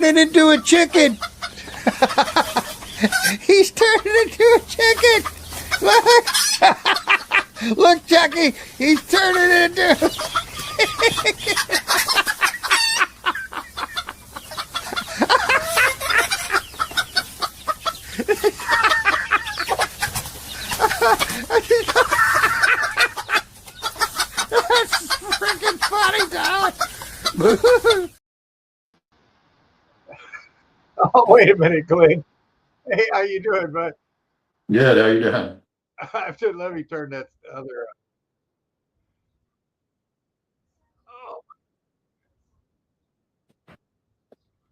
turning into a chicken. He's turning into a chicken. Look, look, Chucky. He's turning into. That's freaking funny, Tyler. Oh, wait a minute, Glenn. Hey, how you doing, bud? Good. How you doing? Let me turn that other. Oh,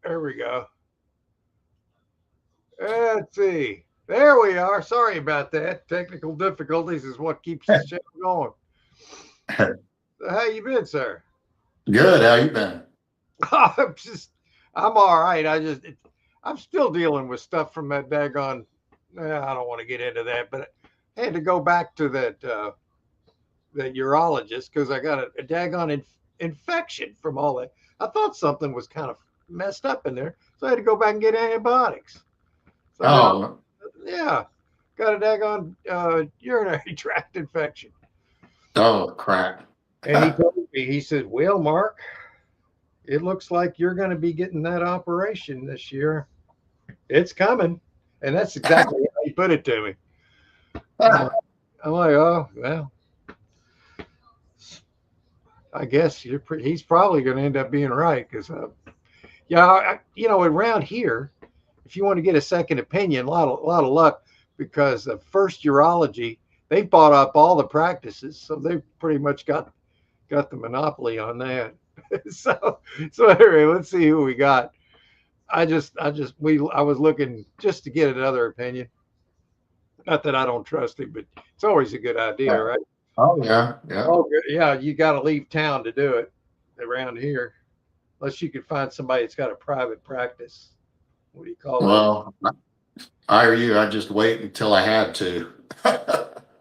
there we go. Let's see. There we are. Sorry about that. Technical difficulties is what keeps the show going. How you been, sir? Good. How you been? I'm all right. I'm still dealing with stuff from that daggone. I don't want to get into that, but I had to go back to that urologist because I got a daggone infection from all that. I thought something was kind of messed up in there, so I had to go back and get antibiotics. So now, yeah, got a daggone urinary tract infection. Oh, crap. And he told me, he said, "Well, Mark, it looks like you're going to be getting that operation this year. It's coming." And that's exactly how he put it to me. I'm like, oh, well, I guess he's probably going to end up being right. Because, around here, if you want to get a second opinion, a lot of luck, because the First Urology, they bought up all the practices. So they've pretty much got the monopoly on that. so anyway, let's see who we got. I was looking just to get another opinion. Not that I don't trust him, but it's always a good idea, right? Oh, yeah. Yeah. Oh, yeah. You got to leave town to do it around here, unless you could find somebody that's got a private practice. What do you call it? Well, I or you, I just wait until I had to,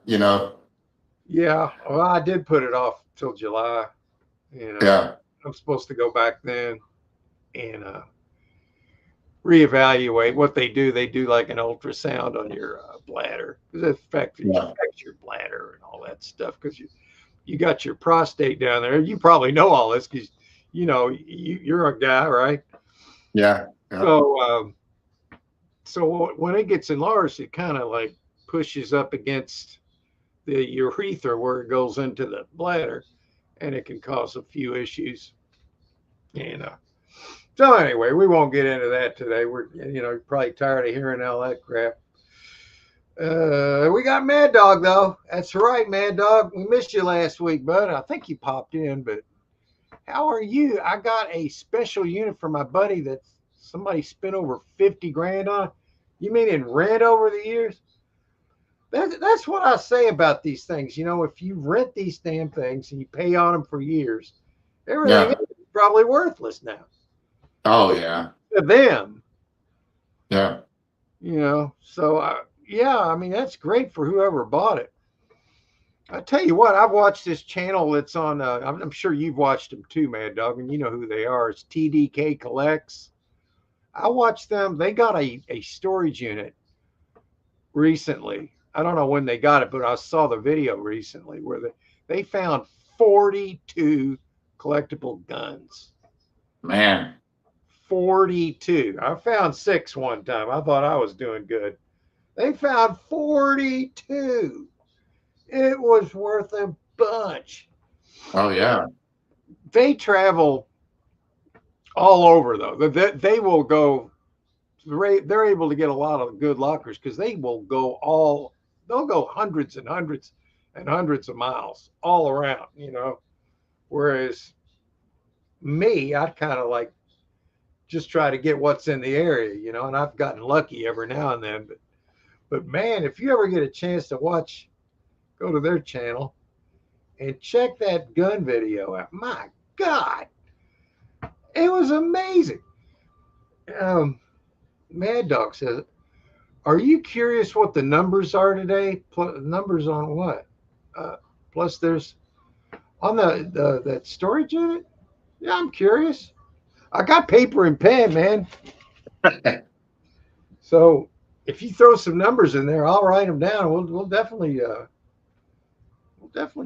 you know. Yeah. Well, I did put it off till July. Yeah. I'm supposed to go back then and reevaluate what they do. They do like an ultrasound on your bladder because it affects your bladder and all that stuff. Because you got your prostate down there. You probably know all this because you're a guy, right? Yeah. So when it gets enlarged, it kind of like pushes up against the urethra where it goes into the bladder, and it can cause a few issues. And so anyway, we won't get into that today. We're probably tired of hearing all that crap. We got Mad Dog though. That's right, Mad Dog. We missed you last week, bud. I think you popped in, but how are you? I got a special unit for my buddy that somebody spent over 50 grand on. You mean in rent over the years? That's what I say about these things. If you rent these damn things and you pay on them for years, everything is probably worthless now. Oh, yeah. To them. Yeah. So I mean, that's great for whoever bought it. I tell you what, I've watched this channel that's on, I'm sure you've watched them too, Mad Dog, and you know who they are. It's TDK Collects. I watched them. They got a storage unit recently. I don't know when they got it, but I saw the video recently where they found 42 collectible guns. Man. 42. I found 6 one time. I thought I was doing good. They found 42. It was worth a bunch. Oh, yeah. They travel all over, though. They will go, they're able to get a lot of good lockers because they'll go hundreds and hundreds and hundreds of miles all around, Whereas me, I'd kind of like just try to get what's in the area, and I've gotten lucky every now and then. But man, if you ever get a chance to go to their channel and check that gun video out. My God, it was amazing. Mad Dog says, "Are you curious what the numbers are today? Numbers on what? Plus, there's on that storage unit. Yeah, I'm curious. I got paper and pen, man. So if you throw some numbers in there, I'll write them down. We'll definitely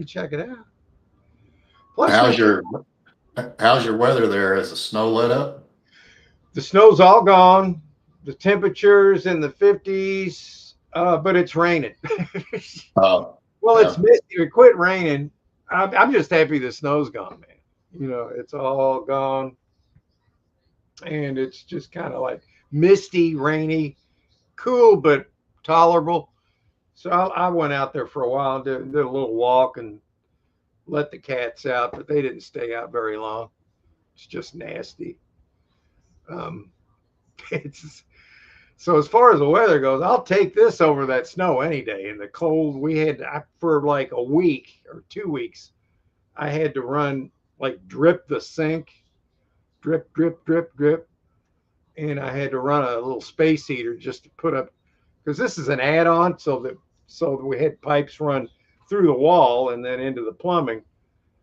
check it out. Plus, How's your how's your weather there? Has the snow let up? the snow's all gone. The temperatures in the 50s, but it's raining. Oh, Well, it's yeah. misty. It quit raining. I'm just happy the snow's gone, man. It's all gone, and it's just kind of like misty, rainy, cool, but tolerable. So I went out there for a while and did a little walk and let the cats out, but they didn't stay out very long. It's just nasty. Um, it's so as far as the weather goes, I'll take this over that snow any day. And the cold we had for like a week or 2 weeks, I had to run like drip the sink, drip, drip, drip, drip, and I had to run a little space heater just to put up because this is an add-on, so that we had pipes run through the wall and then into the plumbing.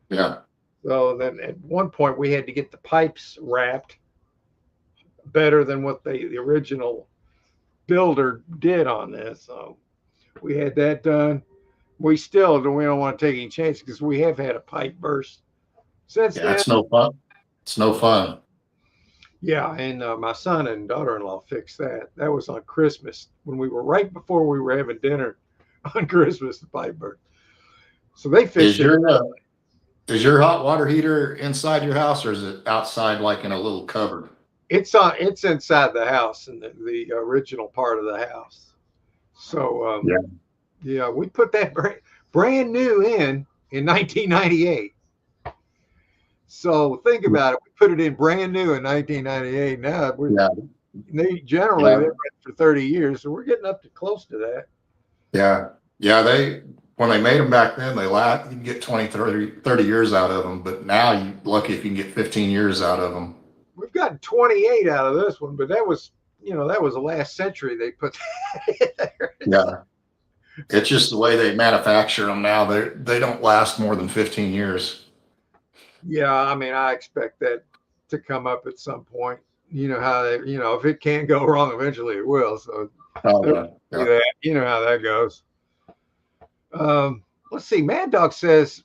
Yeah. So then at one point we had to get the pipes wrapped better than what the original builder did on this. So we had that done. We don't want to take any chances because we have had a pipe burst since Yeah, then. it's no fun. It's no fun. Yeah, and my son and daughter-in-law fixed that. That was on Christmas when we were right before we were having dinner on Christmas. The pipe burst. So they fixed Is it. your hot water heater inside your house or is it outside like in a little cupboard? It's inside the house in the original part of the house. So Yeah. yeah, we put that brand new in 1998. So think about it. We put it in brand new in 1998. Now Yeah. they're Yeah. for 30 years, so we're getting up to close to that. Yeah. Yeah. When they made them back then, you can get 20, 30 years out of them. But now you're lucky if you can get 15 years out of them. We've gotten 28 out of this one, but that was the last century they put that there. Yeah. It's just the way they manufacture them now. They don't last more than 15 years. Yeah, I mean, I expect that to come up at some point. You know how if it can't go wrong, eventually it will. So Oh, yeah. Yeah. you know how that goes. Let's see. Mad Dog says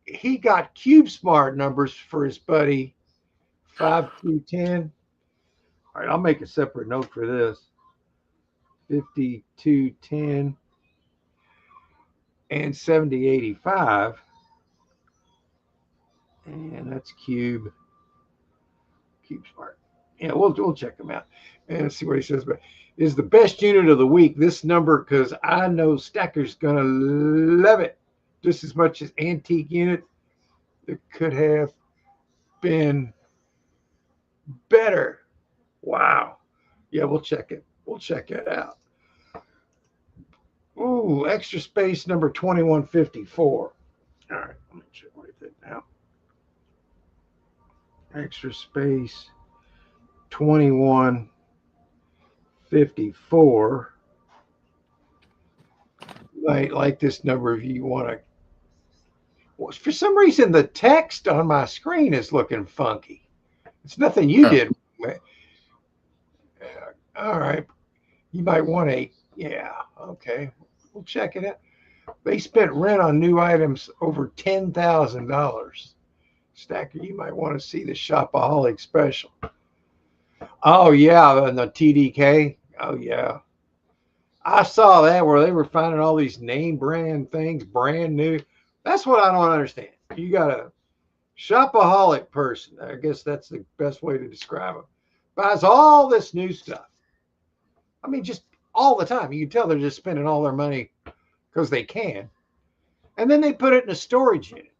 he got CubeSmart numbers for his buddy 5 through 10. All right, I'll make a separate note for this. 5210 and 7085. And that's CubeSmart. Yeah, we'll check them out and see what he says. But is the best unit of the week this number? Because I know Stacker's gonna love it just as much as antique unit. It could have been better. Wow. Yeah, we'll check it. We'll check it out. Ooh, extra space number 2154. All right, let me check what I did now. Extra space 2154. Like this number if you want to. Well, for some reason, the text on my screen is looking funky. It's nothing you did. All right. You might want yeah, okay. We'll check it out. They spent rent on new items over $10,000. Stacker, you might want to see the Shopaholic special. Oh, yeah, and the TDK. Oh, yeah. I saw that where they were finding all these name brand things, brand new. That's what I don't understand. You got a shopaholic person. I guess that's the best way to describe them. Buys all this new stuff. I mean, just all the time. You can tell they're just spending all their money because they can. And then they put it in a storage unit.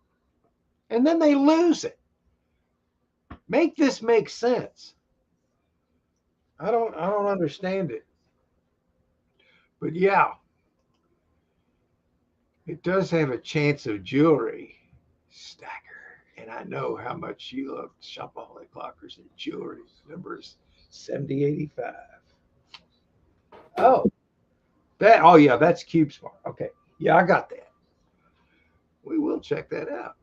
And then they lose it. Make this make sense. I don't understand it. But yeah, it does have a chance of jewelry, Stacker. And I know how much you love shopaholic lockers and jewelry. Number is 7085. Oh, yeah, that's CubeSmart. Okay. Yeah, I got that. We will check that out.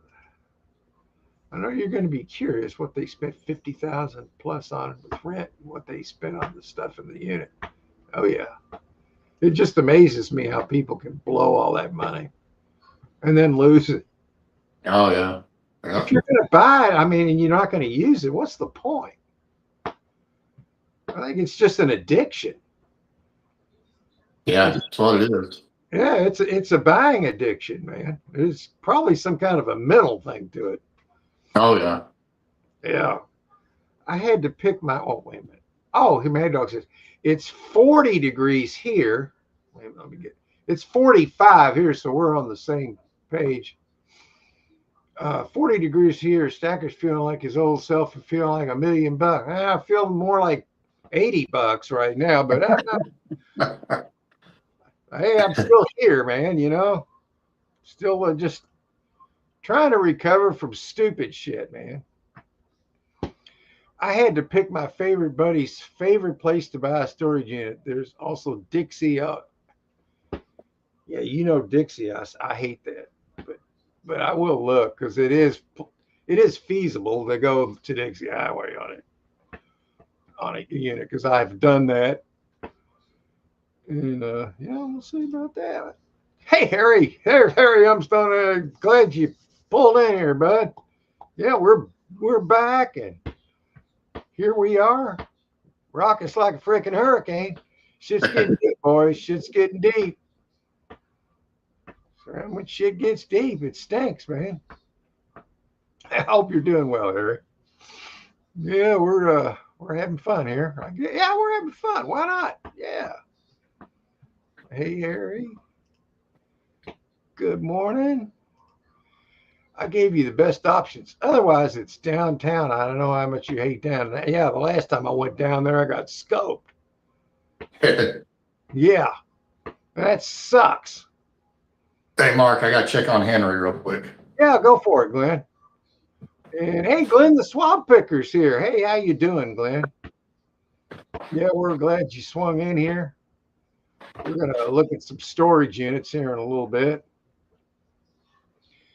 I know you're going to be curious what they spent 50,000 plus on with rent and what they spent on the stuff in the unit. Oh yeah. It just amazes me how people can blow all that money and then lose it. Oh yeah. If you're going to buy it, I mean, and you're not going to use it, what's the point? I think it's just an addiction. Yeah, that's what it is. Yeah, it's a buying addiction, man. There's probably some kind of a mental thing to it. Oh yeah. Yeah. I had to pick my, oh, wait a minute. Oh, Mad Dog says, it's 40 degrees here. Wait, let me get, it's 45 here, so we're on the same page. 40 degrees here. Stacker's feeling like his old self and feeling like $1 million. I feel more like $80 right now, but hey, I'm still here, man. You know, still just trying to recover from stupid shit, man. I had to pick my favorite buddy's favorite place to buy a storage unit. There's also Dixie. Yeah, you know Dixie. I hate that, but I will look because it is feasible to go to Dixie Highway on a unit because I've done that. And yeah, we'll see about that. Hey Harry, Harry Umstone, glad you pulled in here, bud. Yeah, we're back and here we are. Rocking like a freaking hurricane. Shit's getting deep, boys. Shit's getting deep. So when shit gets deep, it stinks, man. I hope you're doing well, Harry. Yeah, we're having fun here. Yeah, we're having fun. Why not? Yeah. Hey, Harry. Good morning. I gave you the best options. Otherwise, it's downtown. I don't know how much you hate downtown. Yeah, the last time I went down there, I got scoped. Yeah, that sucks. Hey, Mark, I got to check on Henry real quick. Yeah, go for it, Glenn. And hey, Glenn, the swamp picker's here. Hey, how you doing, Glenn? Yeah, we're glad you swung in here. We're going to look at some storage units here in a little bit.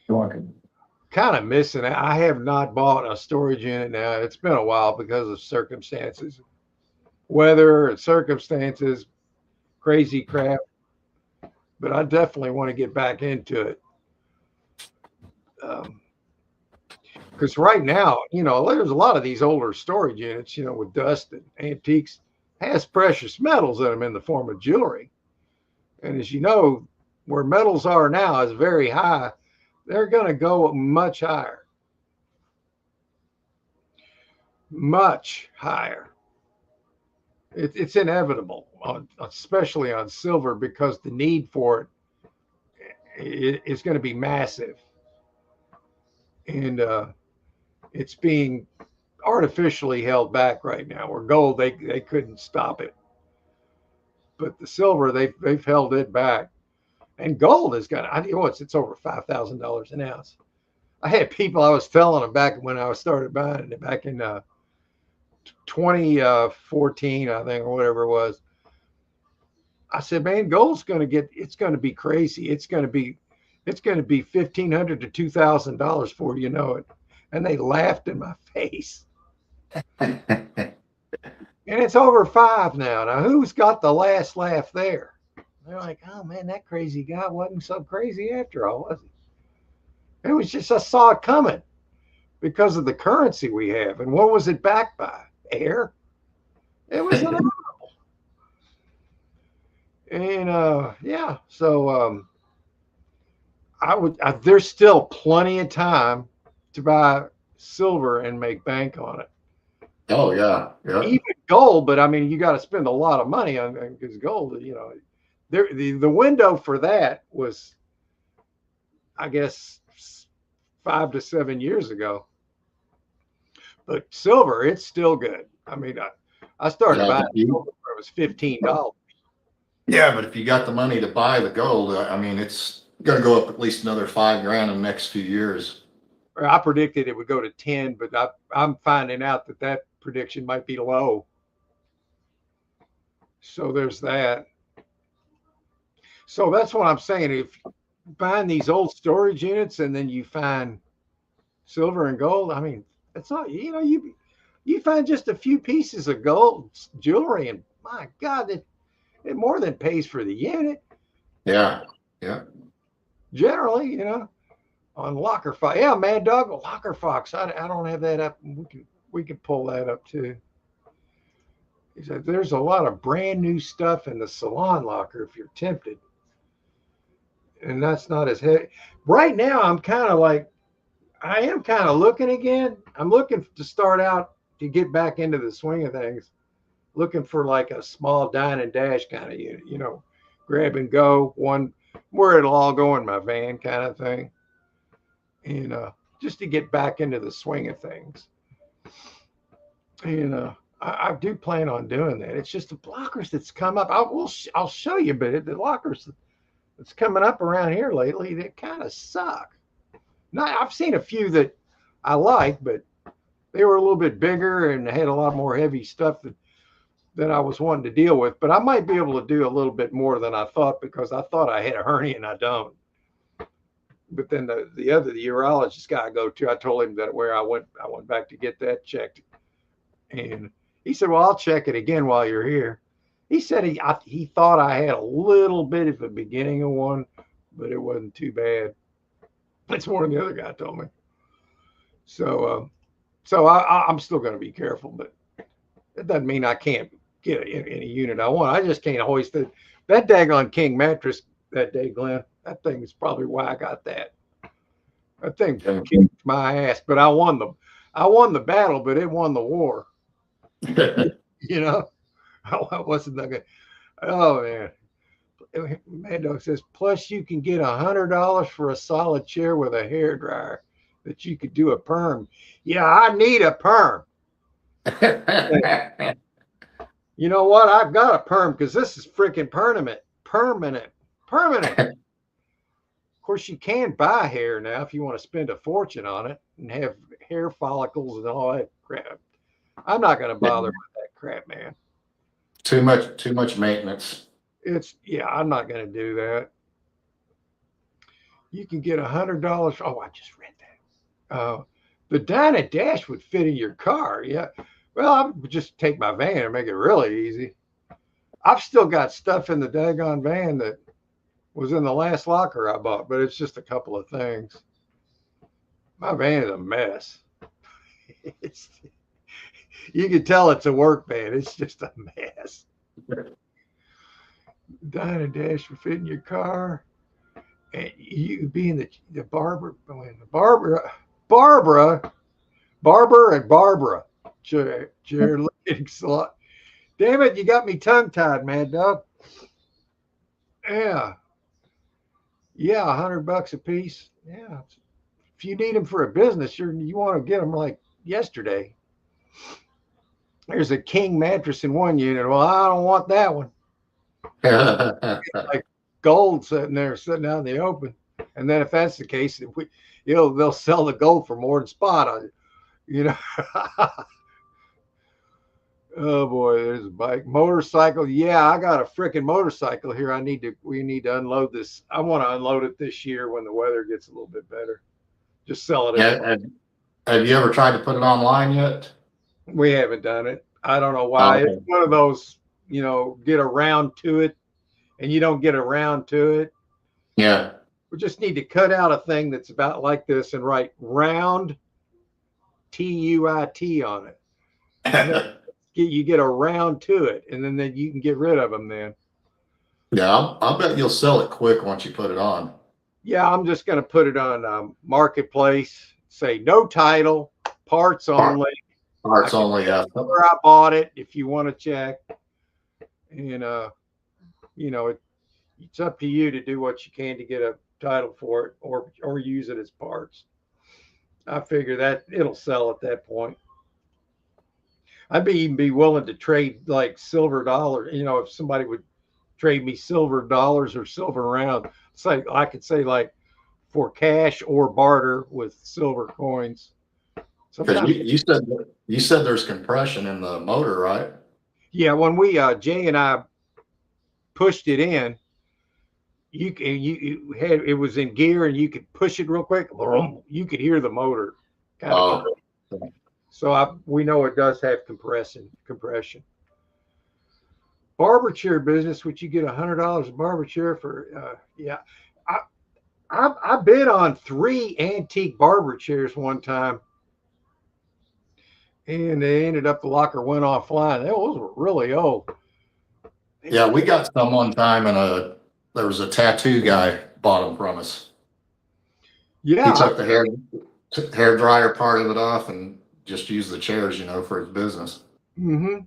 You're welcome. Kind of missing it. I have not bought a storage unit now. It's been a while because of circumstances, weather and circumstances, crazy crap. But I definitely want to get back into it. Because right now, you know, there's a lot of these older storage units, you know, with dust and antiques, has precious metals in them in the form of jewelry. And as you know, where metals are now is very high. They're going to go much higher. Much higher. It's inevitable, especially on silver, because the need for it is going to be massive. And it's being artificially held back right now. Where gold, they couldn't stop it. But the silver, they've held it back. And gold has got, I know it's over $5,000 an ounce. I had people I was telling them back when I started buying it back in 2014, I think, or whatever it was. I said, man, gold's going to it's going to be crazy. It's going to be $1,500 to $2,000 before you know it. And they laughed in my face. And it's over 5 now. Now, who's got the last laugh there? They're like, oh man, that crazy guy wasn't so crazy after all, was he? It was just, I saw it coming because of the currency we have. And what was it backed by? Air. It was inevitable. And yeah, so there's still plenty of time to buy silver and make bank on it. Oh yeah, yeah. Even gold, but I mean, you got to spend a lot of money on because gold, you know. The window for that was, I guess, 5 to 7 years ago. But silver, it's still good. I mean, I started buying silver when it was $15. Yeah, but if you got the money to buy the gold, I mean, it's going to go up at least another $5,000 in the next few years. I predicted it would go to 10, but I'm finding out that prediction might be low. So there's that. So that's what I'm saying. If buying these old storage units and then you find silver and gold. I mean, it's not, you find just a few pieces of gold jewelry, and my God, it more than pays for the unit. Yeah. Yeah. Generally, on Locker Fox. Yeah, Mad Dog, Locker Fox. I don't have that up. We can pull that up too. He said there's a lot of brand new stuff in the salon locker if you're tempted. And that's not as heavy. Right now, I am kind of looking again. I'm looking to start out to get back into the swing of things. Looking for like a small dine and dash kind of unit, grab and go, one where it'll all go in my van kind of thing. And just to get back into the swing of things. And I do plan on doing that. It's just the blockers that's come up. I'll show you, but the lockers that's coming up around here lately, they kind of suck. Now, I've seen a few that I like, but they were a little bit bigger and had a lot more heavy stuff that I was wanting to deal with. But I might be able to do a little bit more than I thought, because I thought I had a hernia and I don't. But then the urologist guy I go to, I told him that where I went back to get that checked. And he said, well, I'll check it again while you're here. He said he thought I had a little bit at the beginning of one, but it wasn't too bad. That's more than the other guy told me. So I'm still going to be careful, but it doesn't mean I can't get any unit I want. I just can't hoist it. That daggone King mattress that day, Glenn, that thing is probably why I got that. That thing kicked my ass, but I won the battle, but it won the war. I wasn't that good. Oh man. Mad Dog says, plus you can get $100 for a solid chair with a hair dryer that you could do a perm. Yeah, I need a perm. You know what? I've got a perm because this is freaking permanent. Of course, you can buy hair now if you want to spend a fortune on it and have hair follicles and all that crap. I'm not going to bother with that crap, man. Too much maintenance. I'm not going to do that. You can get $100. Oh, I just read that. The Dyna Dash would fit in your car. Yeah. Well, I would just take my van and make it really easy. I've still got stuff in the daggone van that was in the last locker I bought, but it's just a couple of things. My van is a mess. You can tell it's a work van. It's just a mess. Dyna Dash would fit in your car, and you could be in the Barbara and Barbara chair looking slot. Damn it, you got me tongue tied, Mad Dog. Yeah, $100 a piece. Yeah, if you need them for a business, you want to get them like yesterday. There's a King mattress in one unit. Well, I don't want that one. Like gold sitting out in the open. And then if that's the case, they'll sell the gold for more than spot on it. Oh boy, there's a bike. Motorcycle. Yeah, I got a freaking motorcycle here. We need to unload this. I want to unload it this year when the weather gets a little bit better. Just sell it. Have you ever tried to put it online yet? We haven't done it. I don't know why. Okay. It's one of those, get around to it, and you don't get around to it. Yeah. We just need to cut out a thing that's about like this and write round TUIT on it. You get around to it, and then you can get rid of them then. Yeah, I'll bet you'll sell it quick once you put it on. Yeah, I'm just going to put it on Marketplace, say no title, parts only. Parts only, yeah. Where I bought it, if you want to check. And, it's up to you to do what you can to get a title for it or use it as parts. I figure that it'll sell at that point. I'd even be willing to trade like silver dollar, if somebody would trade me silver dollars or silver round, I could say like for cash or barter with silver coins. Because you said there's compression in the motor, right? Yeah, when we Jay and I pushed it in, it was in gear and you could push it real quick. You could hear the motor kind of. Oh, So we know it does have compression. Barber chair business, which you get $100 a barber chair for. Yeah, I bid on 3 antique barber chairs one time, and they ended up the locker went offline. Those were really old. yeah, we got some one time, and there was a tattoo guy bought them from us. Yeah, He took the hair dryer part of it off and just used the chairs, for his business. Mm-hmm.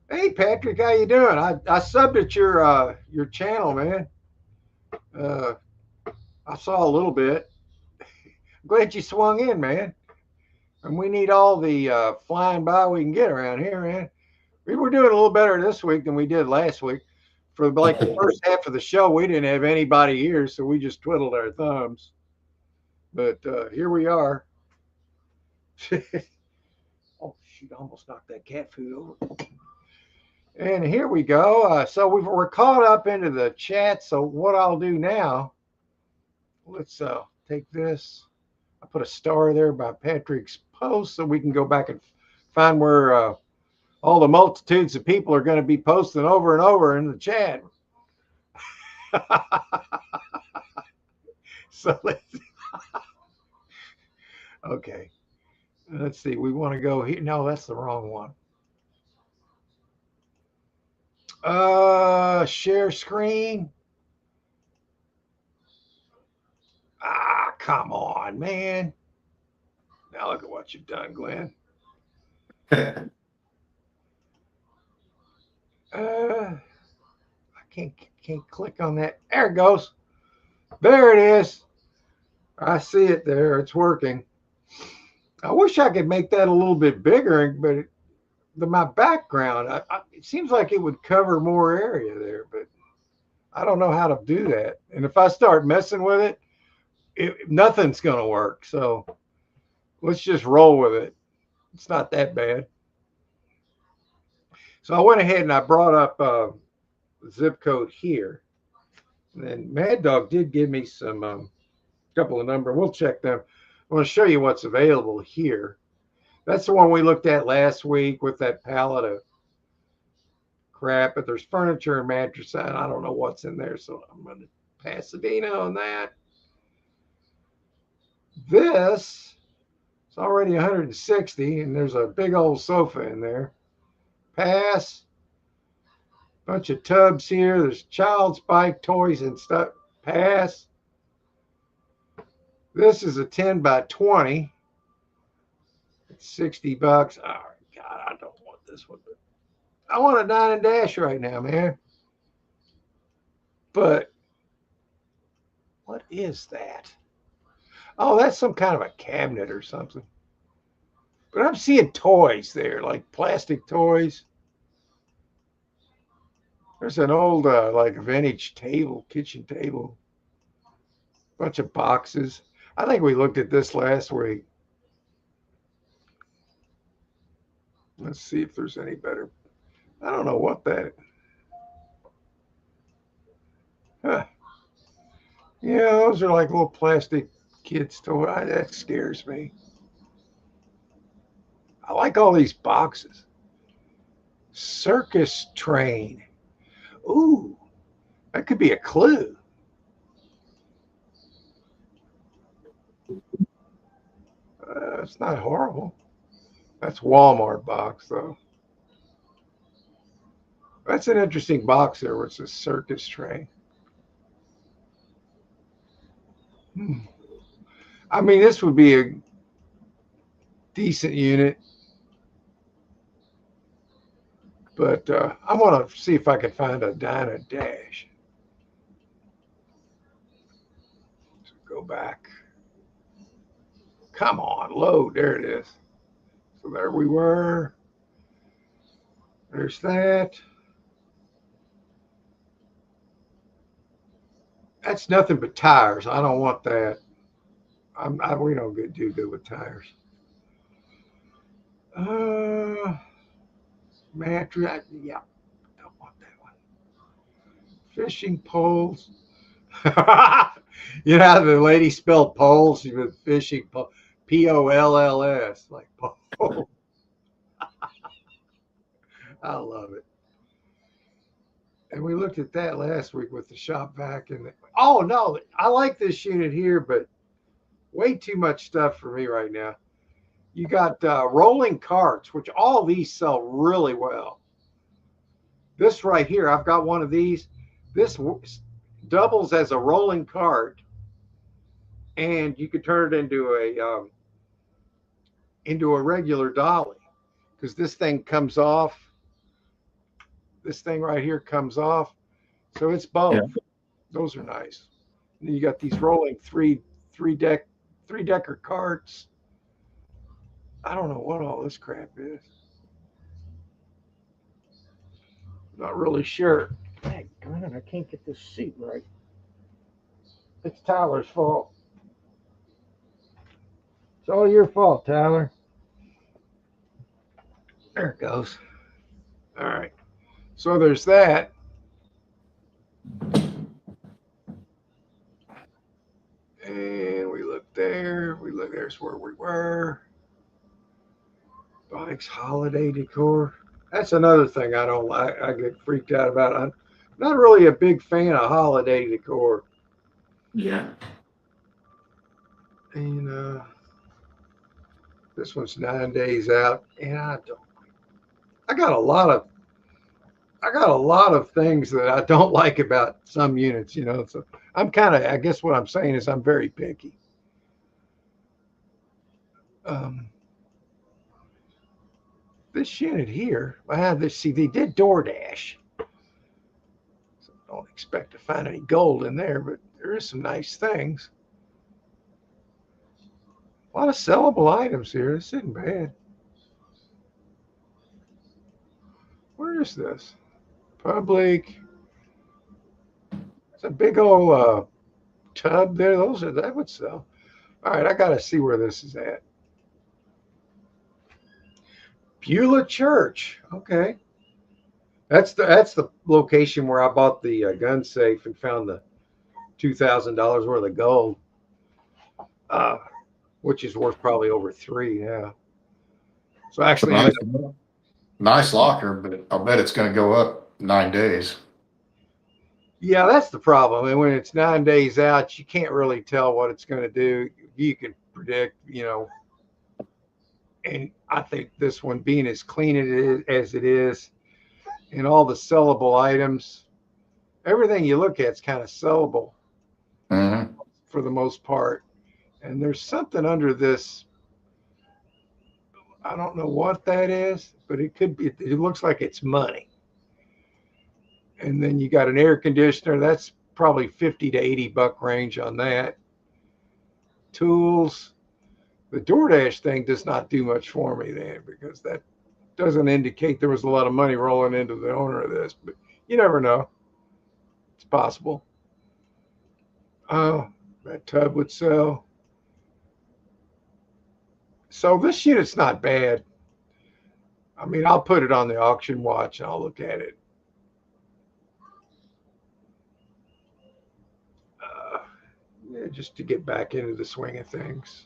Hey Patrick, how you doing? I subbed at your channel, man. I saw a little bit. Glad you swung in, man. And we need all the flying by we can get around here, man. We were doing a little better this week than we did last week. For like the first half of the show, we didn't have anybody here, so we just twiddled our thumbs. But here we are. Oh shoot! I almost knocked that cat food over. And here we go. So we're caught up into the chat. So what I'll do now, let's take this. I put a star there by Patrick's post so we can go back and find where all the multitudes of people are going to be posting over and over in the chat. So okay. Let's see. We want to go here. No, that's the wrong one. Share screen. Come on, man. Now look at what you've done, Glenn. I can't click on that. There it goes. There it is. I see it there. It's working. I wish I could make that a little bit bigger, but my background, it seems like it would cover more area there, but I don't know how to do that. And if I start messing with it, nothing's going to work. So let's just roll with it. It's not that bad. So I went ahead and I brought up the zip code here. And then Mad Dog did give me some couple of numbers. We'll check them. I want to show you what's available here. That's the one we looked at last week with that pallet of crap. But there's furniture and mattress. And I don't know what's in there. So I'm going to Pasadena on that. This is already 160, and there's a big old sofa in there. Pass. Bunch of tubs here. There's child's bike toys and stuff. Pass. This is a 10 by 20. It's $60. Oh, God, I don't want this one. I want a dine and dash right now, man. But what is that? Oh, that's some kind of a cabinet or something. But I'm seeing toys there, like plastic toys. There's an old, like vintage table, kitchen table. Bunch of boxes. I think we looked at this last week. Let's see if there's any better. I don't know what that. Huh. Yeah, those are like little plastic kids' toys. That scares me. I like all these boxes. Circus train. Ooh, that could be a clue. It's not horrible. That's Walmart box, though. That's an interesting box there where it's a circus train. I mean, this would be a decent unit. But I want to see if I can find a dine and dash. So go back. Come on, load. There it is. So there we were. There's that. That's nothing but tires. I don't want that. We don't do good with tires. Mattress. Yeah, don't want that one. Fishing poles. You know how the lady spelled poles with fishing pole. POLLS, like Paul. I love it. And we looked at that last week with the shop vac. And oh no, I like this unit here, but way too much stuff for me right now. You got rolling carts, which all these sell really well. This right here, I've got one of these. This doubles as a rolling cart, and you could turn it into a regular dolly, because this thing comes off. This thing right here comes off, so it's both. Yeah. Those are nice. And then you got these rolling three decker carts. I don't know what all this crap is. Not really sure. Hey, God, I can't get this seat right. It's Tyler's fault. It's all your fault, Tyler. There it goes. All right. So there's that. And we look there. We look, there's where we were. Bikes, holiday decor. That's another thing I don't like. I get freaked out about. I'm not really a big fan of holiday decor. Yeah. And this one's 9 days out, and I got a lot of things that I don't like about some units, you know. So I'm kind of, I guess what I'm saying is I'm very picky. This unit here, see, they did DoorDash. So I don't expect to find any gold in there, but there is some nice things. A lot of sellable items here. This isn't bad. Where is this? Public. It's a big old tub there. That would sell. All right, I got to see where this is at. Beulah Church. Okay. That's the location where I bought the gun safe and found the $2,000 worth of gold, which is worth probably over $3 now. So actually, nice locker, but I'll bet it's going to go up 9 days. Yeah, that's the problem. And when it's 9 days out, you can't really tell what it's going to do. You can predict, you know. And I think this one, being as clean as it is, and all the sellable items, everything you look at is kind of sellable for the most part. And there's something under this. I don't know what that is, but it could be. It looks like it's money. And then you got an air conditioner. That's probably 50 to 80 buck range on that. Tools. The DoorDash thing does not do much for me then, because that doesn't indicate there was a lot of money rolling into the owner of this, but you never know. It's possible. Oh, that tub would sell. So this unit's not bad. I mean, I'll put it on the auction watch and I'll look at it. Yeah, just to get back into the swing of things.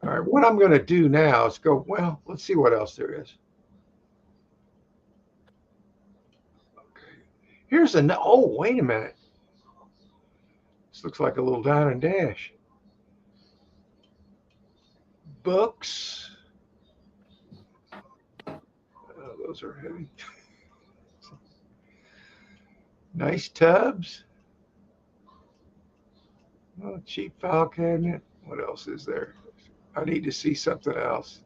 All right, what I'm going to do now is go, well, let's see what else there is. Okay. Here's oh, wait a minute. This looks like a little dine and dash. Books. Oh, those are heavy. Nice tubs. Oh, cheap file cabinet. What else is there? I need to see something else.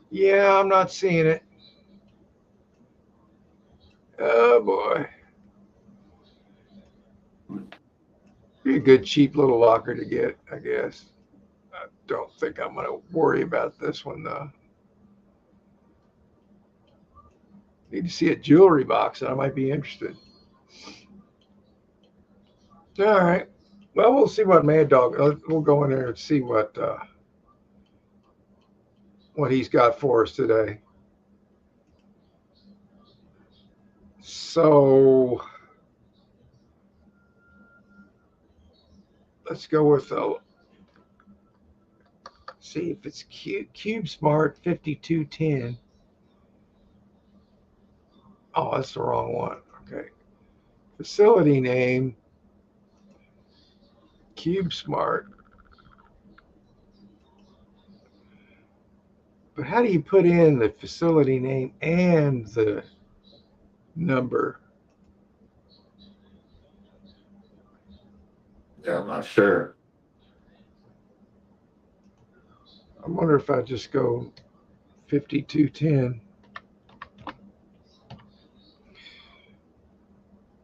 Yeah, I'm not seeing it. Oh boy. Be a good cheap little locker to get, I guess. I don't think I'm going to worry about this one though. Need to see a jewelry box and I might be interested. All right. Well, we'll see what Mad Dog. We'll go in there and see what he's got for us today. So let's go with see if it's Cube Smart 5210. Oh, that's the wrong one. Okay. Facility name, Cube Smart. But how do you put in the facility name and the number? Yeah, I'm not sure. I wonder if I just go 5210.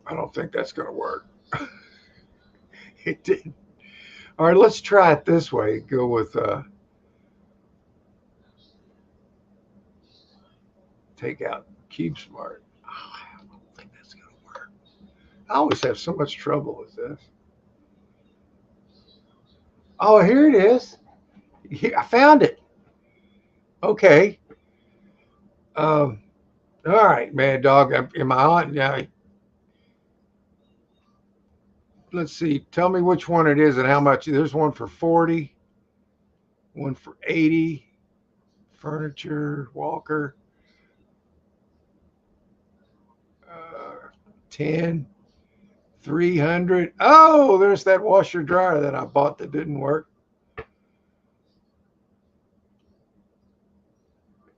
I don't think that's going to work. It didn't. All right, let's try it this way. Go with take out Cube Smart. Oh, I don't think that's going to work. I always have so much trouble with this. Oh, here it is. I found it. Okay. All right, Mad Dog. Am I on now? Let's see. Tell me which one it is and how much. There's one for 40, one for 80. Furniture, Walker. 10, 300. Oh, there's that washer dryer that I bought that didn't work.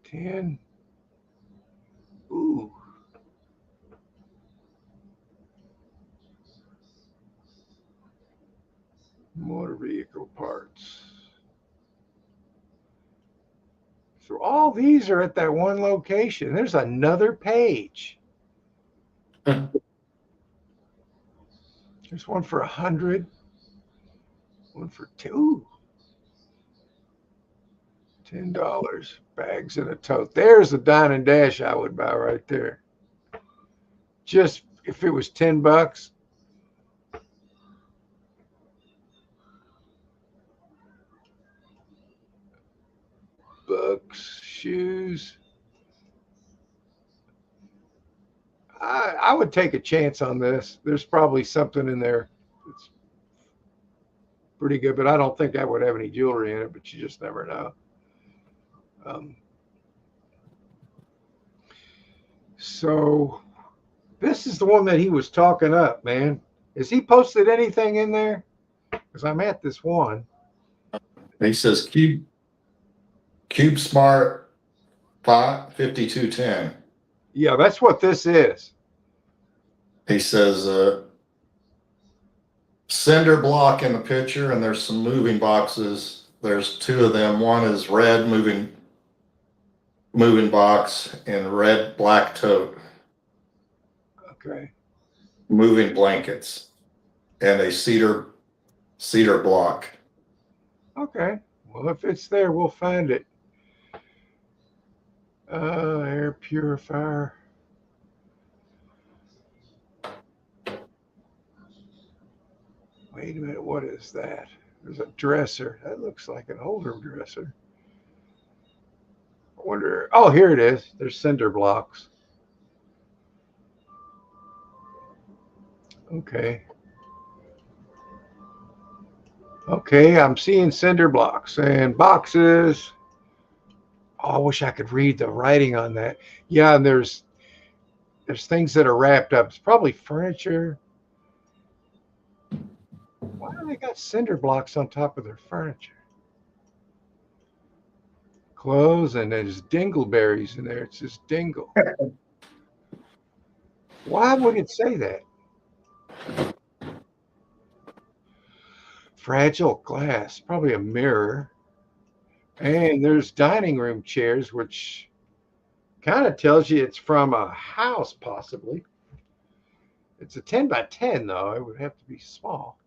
10. Ooh. Motor vehicle parts. So all these are at that one location. There's another page. There's one for 100. One for $2. $10. Bags in a tote. There's a Dine and Dash I would buy right there. Just if it was $10. Books, shoes. I would take a chance on this. There's probably something in there that's pretty good, but I don't think I would have any jewelry in it, but you just never know. So this is the one that he was talking up, man. Has he posted anything in there? Because I'm at this one. He says Cube Smart 5210. Yeah, that's what this is. He says cinder block in the picture, and there's some moving boxes. There's two of them. One is red moving box and red black tote. Okay. Moving blankets and a cedar block. Okay. Well, if it's there, we'll find it. Air purifier. Wait a minute. What is that? There's a dresser. That looks like an older dresser. I wonder. Oh, here it is. There's cinder blocks. Okay. Okay, I'm seeing cinder blocks and boxes. Oh, I wish I could read the writing on that. Yeah, and there's things that are wrapped up. It's probably furniture. Why do they got cinder blocks on top of their furniture? Clothes, and there's dingleberries in there. It says dingle. Why would it say that? Fragile glass, probably a mirror. And there's dining room chairs, which kind of tells you it's from a house, possibly. It's a 10 by 10, though. It would have to be small.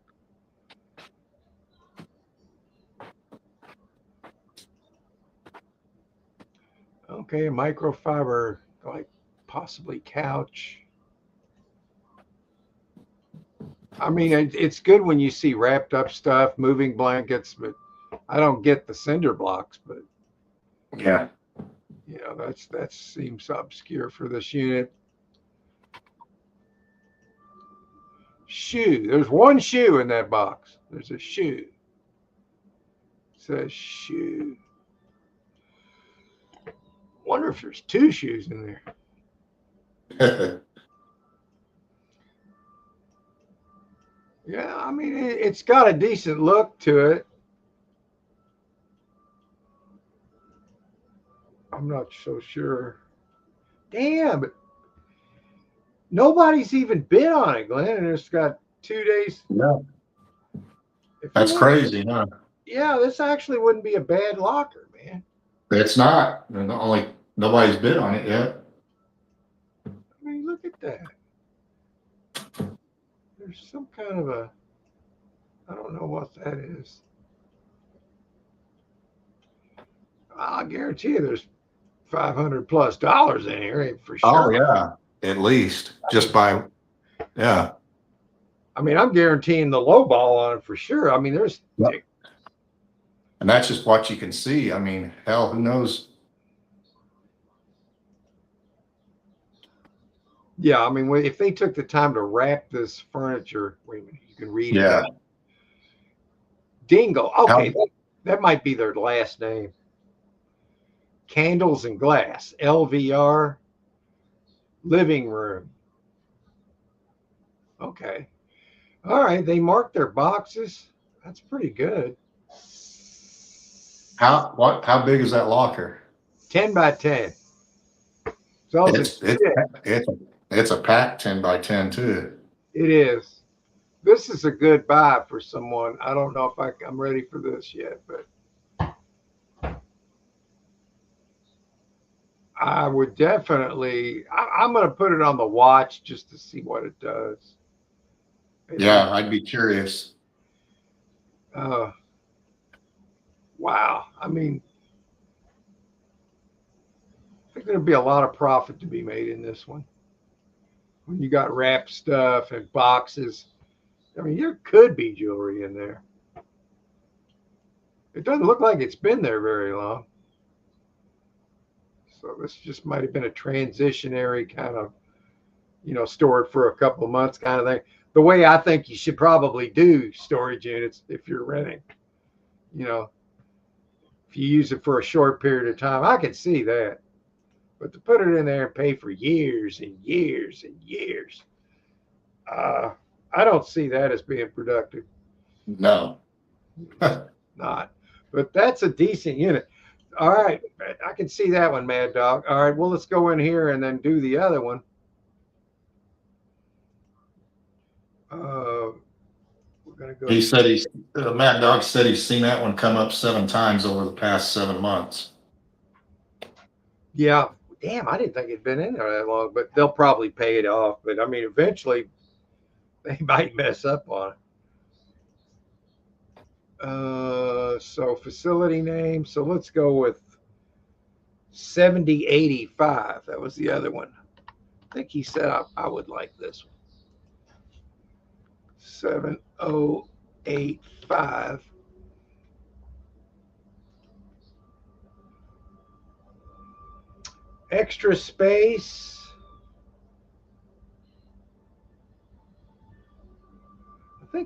Okay, microfiber, like possibly couch. I mean, it's good when you see wrapped up stuff, moving blankets, but I don't get the cinder blocks. But Yeah. you know, that seems obscure for this unit. Shoe. There's one shoe in that box. There's a shoe. It says shoe. Wonder if there's two shoes in there. Yeah, I mean, it's got a decent look to it. I'm not so sure. Damn, but nobody's even bid on it, Glenn, and it's got 2 days. Yeah. If That's you want- crazy, huh? Yeah, this actually wouldn't be a bad locker, man. It's not. And only nobody's bid on it yet. I mean, look at that. There's some kind of a, I don't know what that is. I'll guarantee you there's $500+ in here for sure. Oh yeah, at least just by, yeah. I mean, I'm guaranteeing the low ball on it for sure. I mean, there's, Yep. And that's just what you can see. I mean, hell, who knows? yeah, I mean, if they took the time to wrap this furniture, wait a minute, you can read Yeah. it. Dingle. Okay, that might be their last name. Candles and Glass, LVR, living room. Okay. All right, they marked their boxes. That's pretty good. How big is that locker? 10 by 10. So It's a pack 10 by 10 too. it is. This is a good buy for someone. I don't know if I'm ready for this yet, but I would definitely, I'm going to put it on the watch just to see what it does. Yeah, I'd be curious. Wow. I mean, I think there'll be a lot of profit to be made in this one. When you got wrapped stuff and boxes, I mean, there could be jewelry in there. It doesn't look like it's been there very long. So this just might have been a transitionary kind of, stored for a couple of months kind of thing. The way I think you should probably do storage units if you're renting, if you use it for a short period of time, I can see that. But to put it in there and pay for years and years and years, I don't see that as being productive. No. Not. But that's a decent unit. All right. I can see that one, Mad Dog. All right. Well, let's go in here and then do the other one. We're going to go. He said Mad Dog said he's seen that one come up 7 times over the past 7 months. Yeah. Damn, I didn't think it'd been in there that long, but they'll probably pay it off. But I mean, eventually they might mess up on it. So facility name. So let's go with 7085. That was the other one. I think he said I would like this one. 7085. Extra space.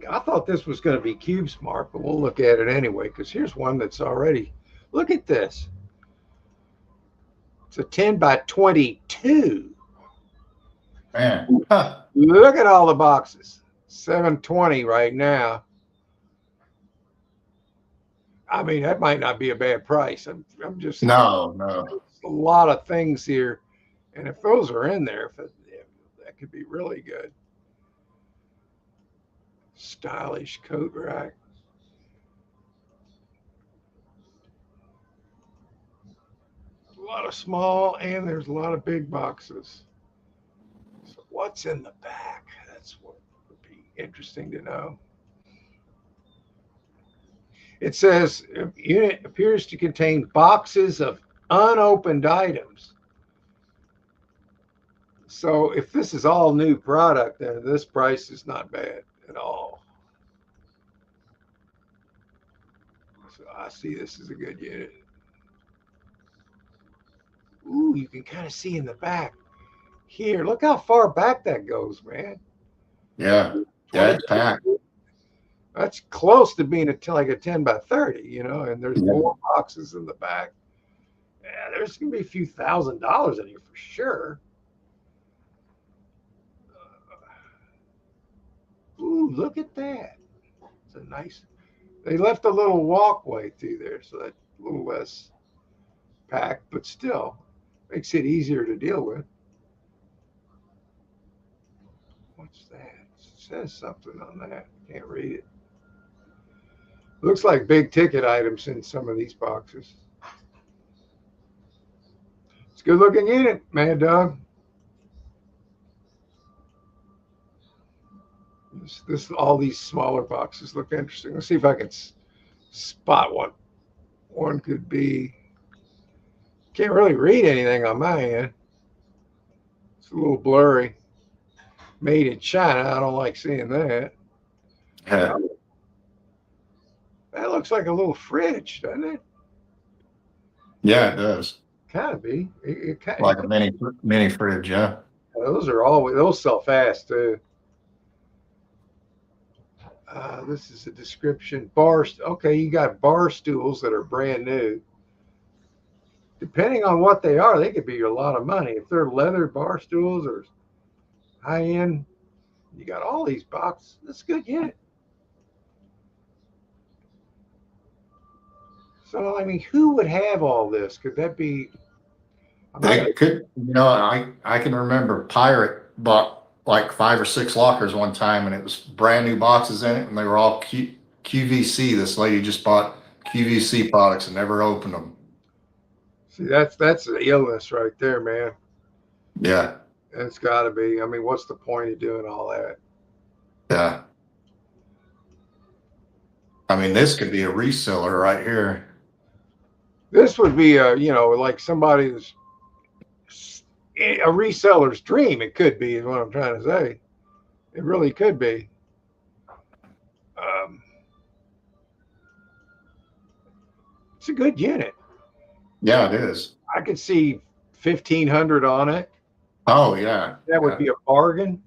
I thought this was going to be CubeSmart, but we'll look at it anyway, because here's one that's already, look at this. It's a 10 by 22. Man. Huh. Look at all the boxes. 720 right now. I mean, that might not be a bad price. I'm just No. a lot of things here, and if those are in there, that could be really good. Stylish coat rack. A lot of small, and there's a lot of big boxes. So what's in the back? That's what would be interesting to know. It says unit appears to contain boxes of unopened items. So if this is all new product, then this price is not bad at all. So I see this is a good unit. Ooh, you can kind of see in the back here. Look how far back that goes, man. Yeah. Yeah, it's packed. That's close to being like a 10 by 30, you know, and there's Yeah. 4 boxes in the back. Yeah, there's going to be a few $1,000s in here for sure. Ooh, look at that. It's a nice, they left a little walkway through there, so that's a little less packed, but still makes it easier to deal with. What's that? It says something on that. Can't read it. Looks like big ticket items in some of these boxes. It's a good looking unit, Mad Dog. All these smaller boxes look interesting. Let's see if I can spot what one could be. Can't really read anything on my end. It's a little blurry. Made in China. I don't like seeing that. Yeah. That looks like a little fridge, doesn't it? Yeah, it does. Kind of be. Like a mini fridge, yeah. Those are always, those sell fast too. This is a description. Okay, you got bar stools that are brand new. Depending on what they are, they could be a lot of money. If they're leather bar stools or high end, you got all these boxes. That's a good unit. So, I mean, who would have all this? Could that be? They could, you know, I can remember Pirate bought like 5 or 6 lockers one time, and it was brand new boxes in it, and they were all QVC. This lady just bought QVC products and never opened them. See, that's the illness right there, man. Yeah. It's got to be. I mean, what's the point of doing all that? Yeah. I mean, this could be a reseller right here. This would be like somebody's a reseller's dream. It could be, is what I'm trying to say. It really could be. It's a good unit. Yeah, it is. I could see 1,500 on it. Oh yeah, that would be a bargain.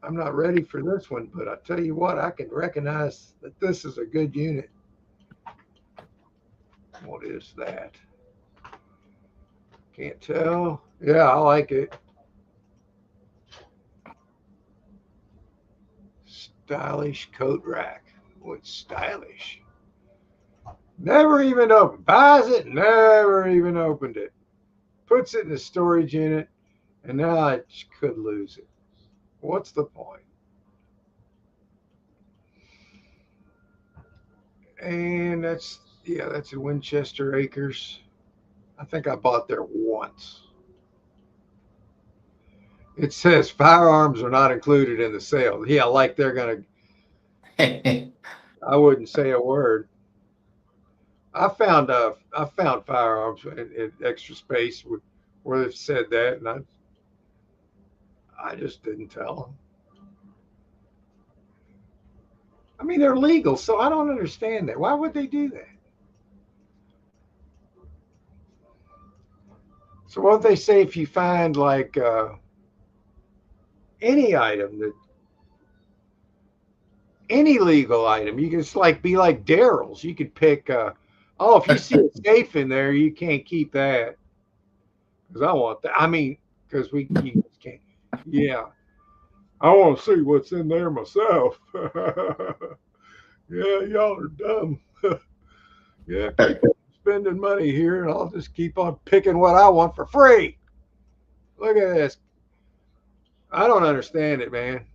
I'm not ready for this one, but I tell you what, I can recognize that this is a good unit. What is that? Can't tell. Yeah, I like it. Stylish coat rack. What's stylish? Never even opened. Buys it, never even opened it. Puts it in the storage unit, and now I could lose it. What's the point? And that's in Winchester Acres. I think I bought there once. It says firearms are not included in the sale. Yeah, like they're gonna. I wouldn't say a word. I found firearms in Extra Space where it said that, and I just didn't tell them. I mean, they're legal, so I don't understand that. Why would they do that? So what they say if you find like any item any legal item, you can just be like Daryl's. You could pick. If you see a safe in there, you can't keep that because I want that. I mean, because you can't. Yeah, I want to see what's in there myself. Yeah, y'all are dumb. Yeah, keep spending money here, and I'll just keep on picking what I want for free. Look at this. I don't understand it, man.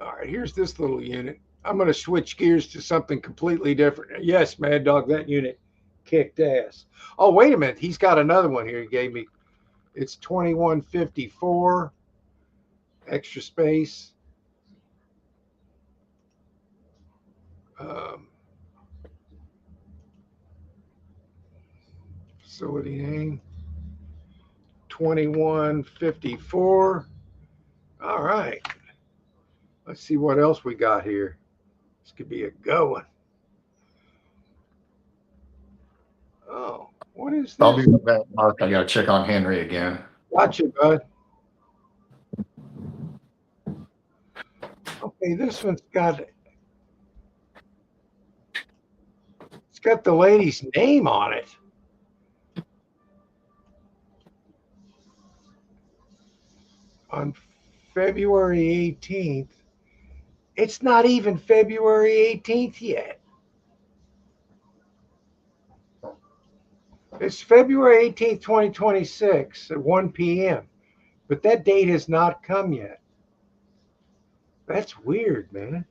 All right, here's this little unit. I'm going to switch gears to something completely different. Yes, Mad Dog, that unit kicked ass. Oh, wait a minute. He's got another one here he gave me. It's 2154. Extra Space. Facility name. 2154. All right. Let's see what else we got here. This could be a good one. Oh, what is this? I'll be right back, Mark. I got to check on Henry again. Gotcha, bud. Hey, this one's got the lady's name on it. On February 18th. It's not even February 18th yet. It's February 18th, 2026 at 1 p.m. But that date has not come yet. That's weird, man.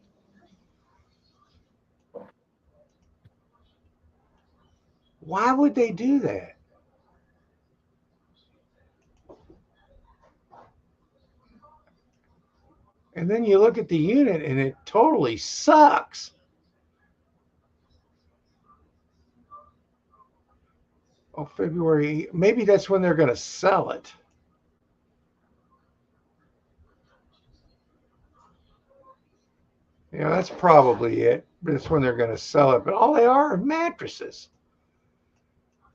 Why would they do that? And then you look at the unit and it totally sucks. Oh, February. Maybe that's when they're going to sell it. Yeah, that's probably it. That's when they're going to sell it. But all they are mattresses.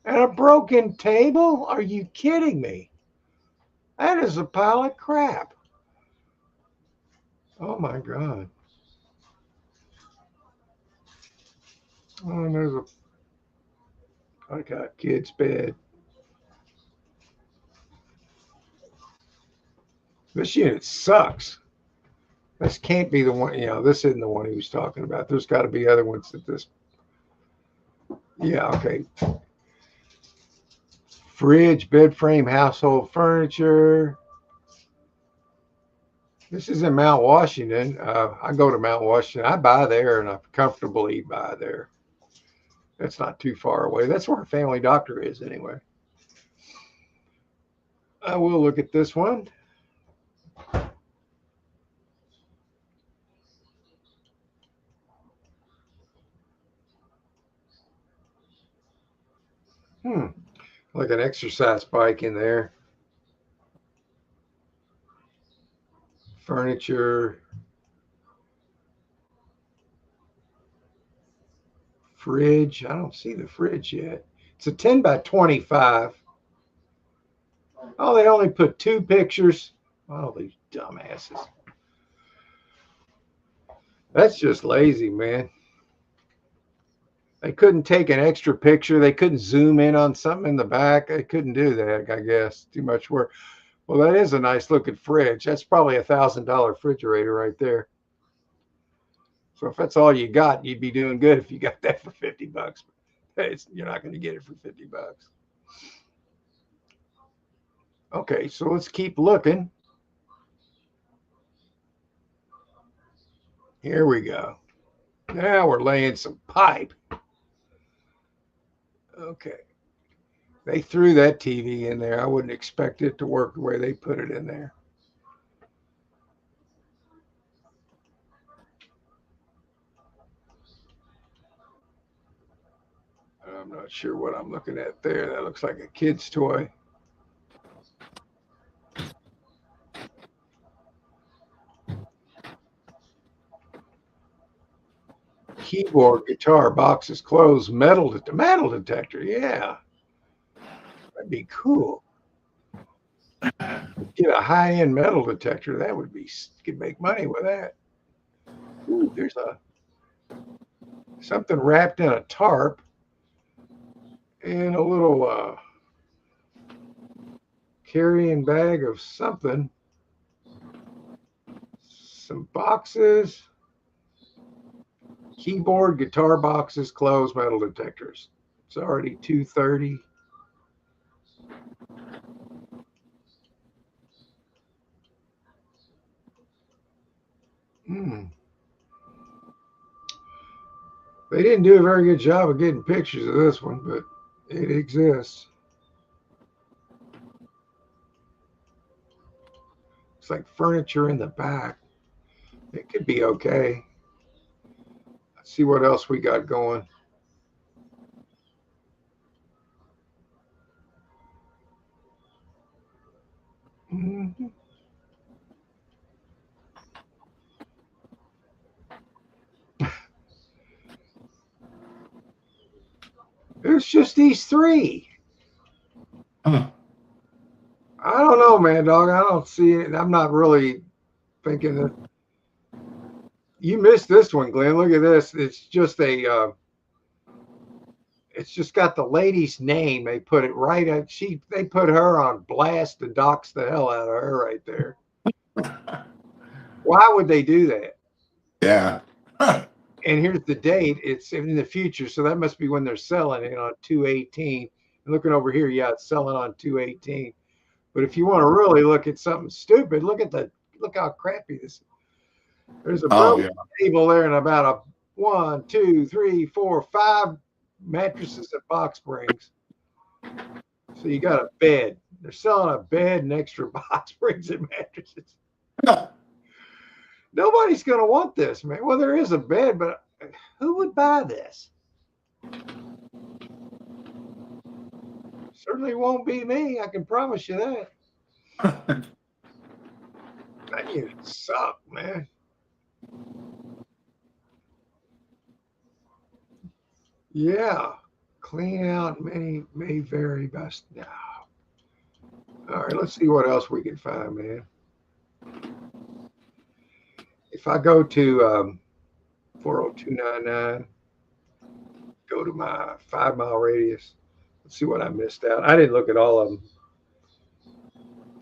And a broken table? Are you kidding me? That is a pile of crap. Oh my God. Oh, and there's I got kids' bed. This unit sucks. This can't be the one, this isn't the one he was talking about. There's got to be other ones that this. Yeah, okay. Fridge, bed frame, household furniture. This is in Mount Washington. I go to Mount Washington. I buy there and I comfortably buy there. That's not too far away. That's where our family doctor is anyway. I will look at this one. Like an exercise bike in there. Furniture. Fridge. I don't see the fridge yet. It's a 10 by 25. Oh, they only put 2 pictures. Oh, these dumbasses. That's just lazy, man. They couldn't take an extra picture. They couldn't zoom in on something in the back. They couldn't do that, I guess. Too much work. Well, that is a nice looking fridge. That's probably $1,000 refrigerator right there. So if that's all you got, you'd be doing good if you got that for $50. You're not going to get it for $50. Okay, so let's keep looking. Here we go. Now we're laying some pipe. Okay. They threw that TV in there. I wouldn't expect it to work the way they put it in there. I'm not sure what I'm looking at there. That looks like a kid's toy. Keyboard, guitar, boxes, clothes, metal detector. Yeah. That'd be cool. Get a high-end metal detector. That would be, you could make money with that. Ooh, there's something wrapped in a tarp and a little carrying bag of something. Some boxes, keyboard, guitar boxes, clothes, metal detectors. It's already 2:30. They didn't do a very good job of getting pictures of this one, but it exists. It's like furniture in the back. It could be okay. Let's see what else we got going. Mm-hmm. There's just these 3. I don't know, man, dog. I don't see it. I'm not really thinking that. You missed this one, Glenn. Look at this. It's just a. It's just got the lady's name. They put it right at They put her on blast and dox the hell out of her right there. Why would they do that? Yeah. And here's the date. It's in the future, so that must be when they're selling it on 2/18. And looking over here, yeah, it's selling on 2/18. But if you want to really look at something stupid, look how crappy this is. There's a table there and about a 1, 2, 3, 4, 5 mattresses and box springs. So you got a bed. They're selling a bed and extra box springs and mattresses. Nobody's going to want this, man. Well, there is a bed, but who would buy this? Certainly won't be me. I can promise you that. That unit suck, man. Yeah. Clean out may vary best now. All right, let's see what else we can find, man. If I go to 40299, go to my 5-mile radius, let's see what I missed out. I didn't look at all of them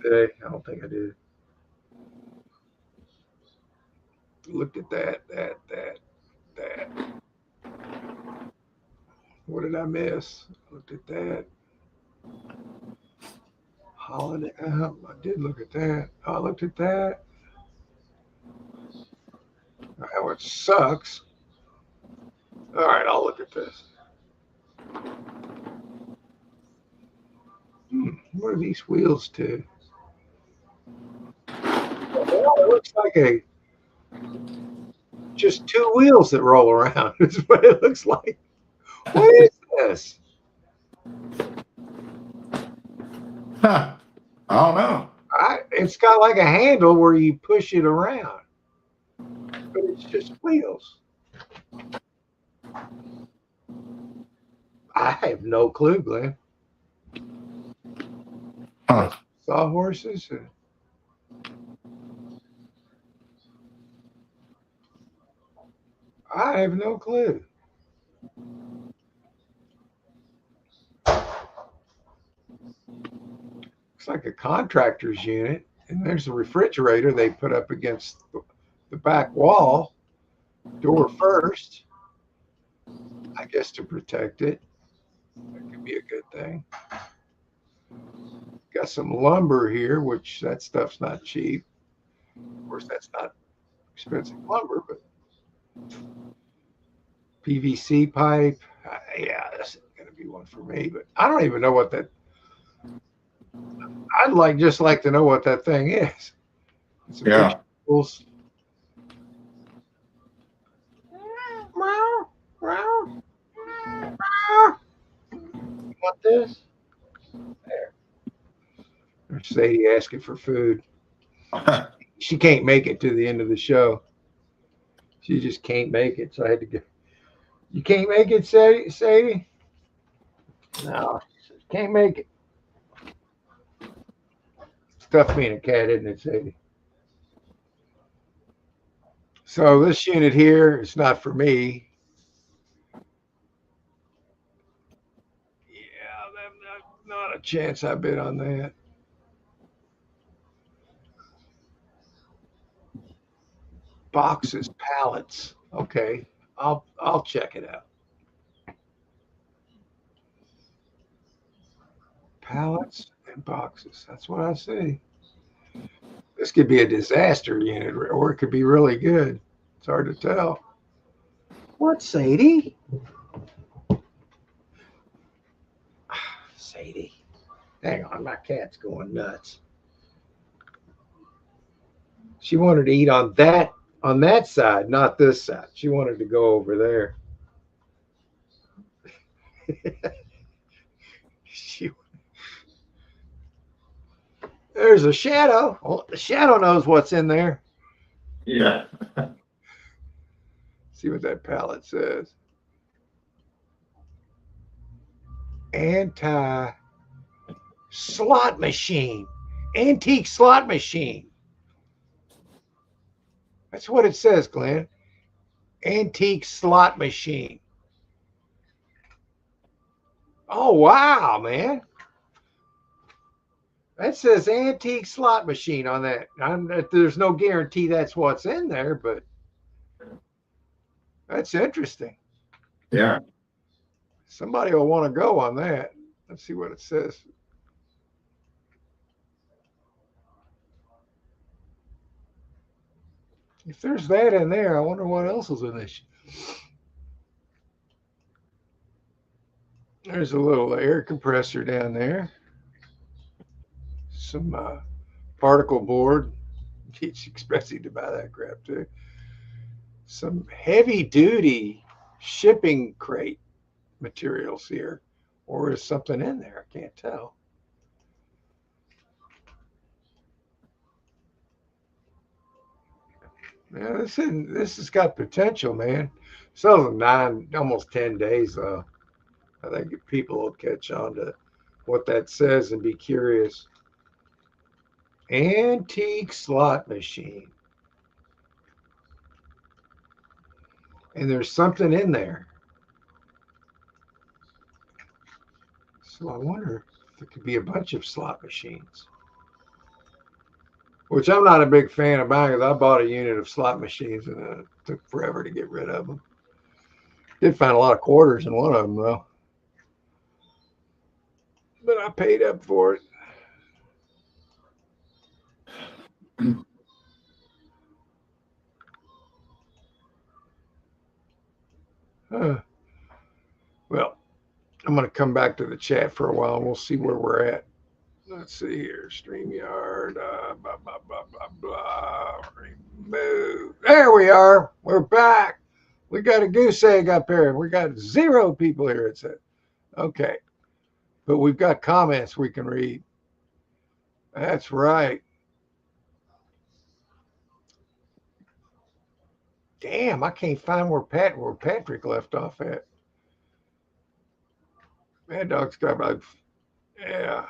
today. I don't think I did. Looked at that. What did I miss? I looked at that. Holiday. I did look at that. I looked at that. That one sucks. All right, I'll look at this. What are these wheels to? Well, it looks like just 2 wheels that roll around. Is what it looks like. What is this? Huh. I don't know. It's got like a handle where you push it around, but it's just wheels. I have no clue, Glenn. Huh. Sawhorses. I have no clue. Looks like a contractor's unit, and there's a refrigerator they put up against the back wall, door first, I guess to protect it. That could be a good thing. Got some lumber here, which that stuff's not cheap. Of course, that's not expensive lumber, but PVC pipe. Yeah, this is going to be one for me, but I don't even know what that. I'd just like to know what that thing is. Yeah. Want this? There. There's Sadie asking for food. She can't make it to the end of the show. She just can't make it, so I had to go. You can't make it, Sadie? No, can't make it. It's tough being a cat, isn't it, Sadie? So this unit here is not for me. Yeah, not a chance I bid on that. Boxes, pallets. Okay, I'll check it out. Pallets and boxes. That's what I see. This could be a disaster unit, or it could be really good. It's hard to tell. What, Sadie? Sadie. Hang on, my cat's going nuts. She wanted to eat on that side, not this side. She wanted to go over there. There's a shadow. Well, the shadow knows what's in there. Yeah. See what that pallet says. Slot machine. Antique slot machine. That's what it says, Glenn. Antique slot machine. Oh, wow, man. That says antique slot machine on that. There's no guarantee that's what's in there, but that's interesting. Yeah. Somebody will want to go on that. Let's see what it says. If there's that in there, I wonder what else is in this. There's a little air compressor down there. Some particle board. It's expensive to buy that crap too. Some heavy duty shipping crate materials here, or is something in there? I can't tell. Yeah, this has got potential, man. Sells in almost 10 days though. I think people will catch on to what that says and be curious. Antique slot machine. And there's something in there. So I wonder if there could be a bunch of slot machines. Which I'm not a big fan of buying because I bought a unit of slot machines and it took forever to get rid of them. Did find a lot of quarters in one of them though. But I paid up for it. Well, I'm going to come back to the chat for a while and we'll see where we're at. Let's see here. StreamYard. Blah, blah, blah, blah, blah. Remove. There we are. We're back. We got a goose egg up here. We got 0 people here, it said. Okay. But we've got comments we can read. That's right. Damn, I can't find where Patrick left off at. Mad Dog's got about, yeah.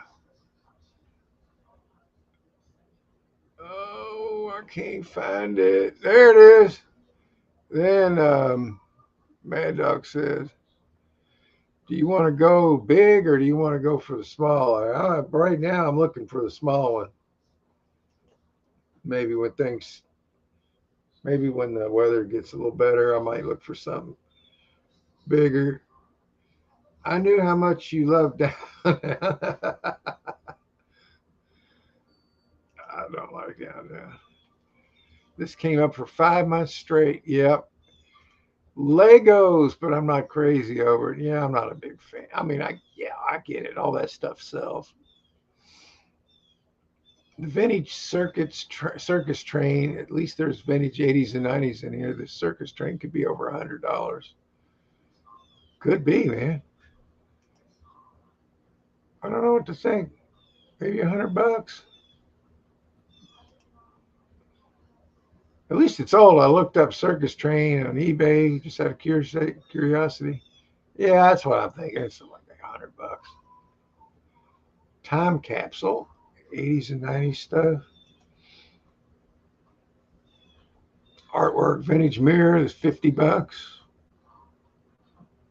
Oh, I can't find it. There it is. Then Mad Dog says, do you want to go big or do you want to go for the small? Right now, I'm looking for the small one. Maybe when the weather gets a little better, I might look for something bigger. I knew how much you loved down. I don't like down there. This came up for 5 months straight. Yep. Legos, but I'm not crazy over it. Yeah, I'm not a big fan. I mean, I get it. All that stuff sells. The vintage circus train, at least there's vintage 80s and 90s in here. The circus train could be over $100. Could be, man. I don't know what to think. Maybe $100. At least it's old. I looked up circus train on eBay just out of curiosity. Yeah, that's what I'm thinking. It's like $100. Time capsule, 80s and 90s stuff. Artwork, vintage mirror is $50.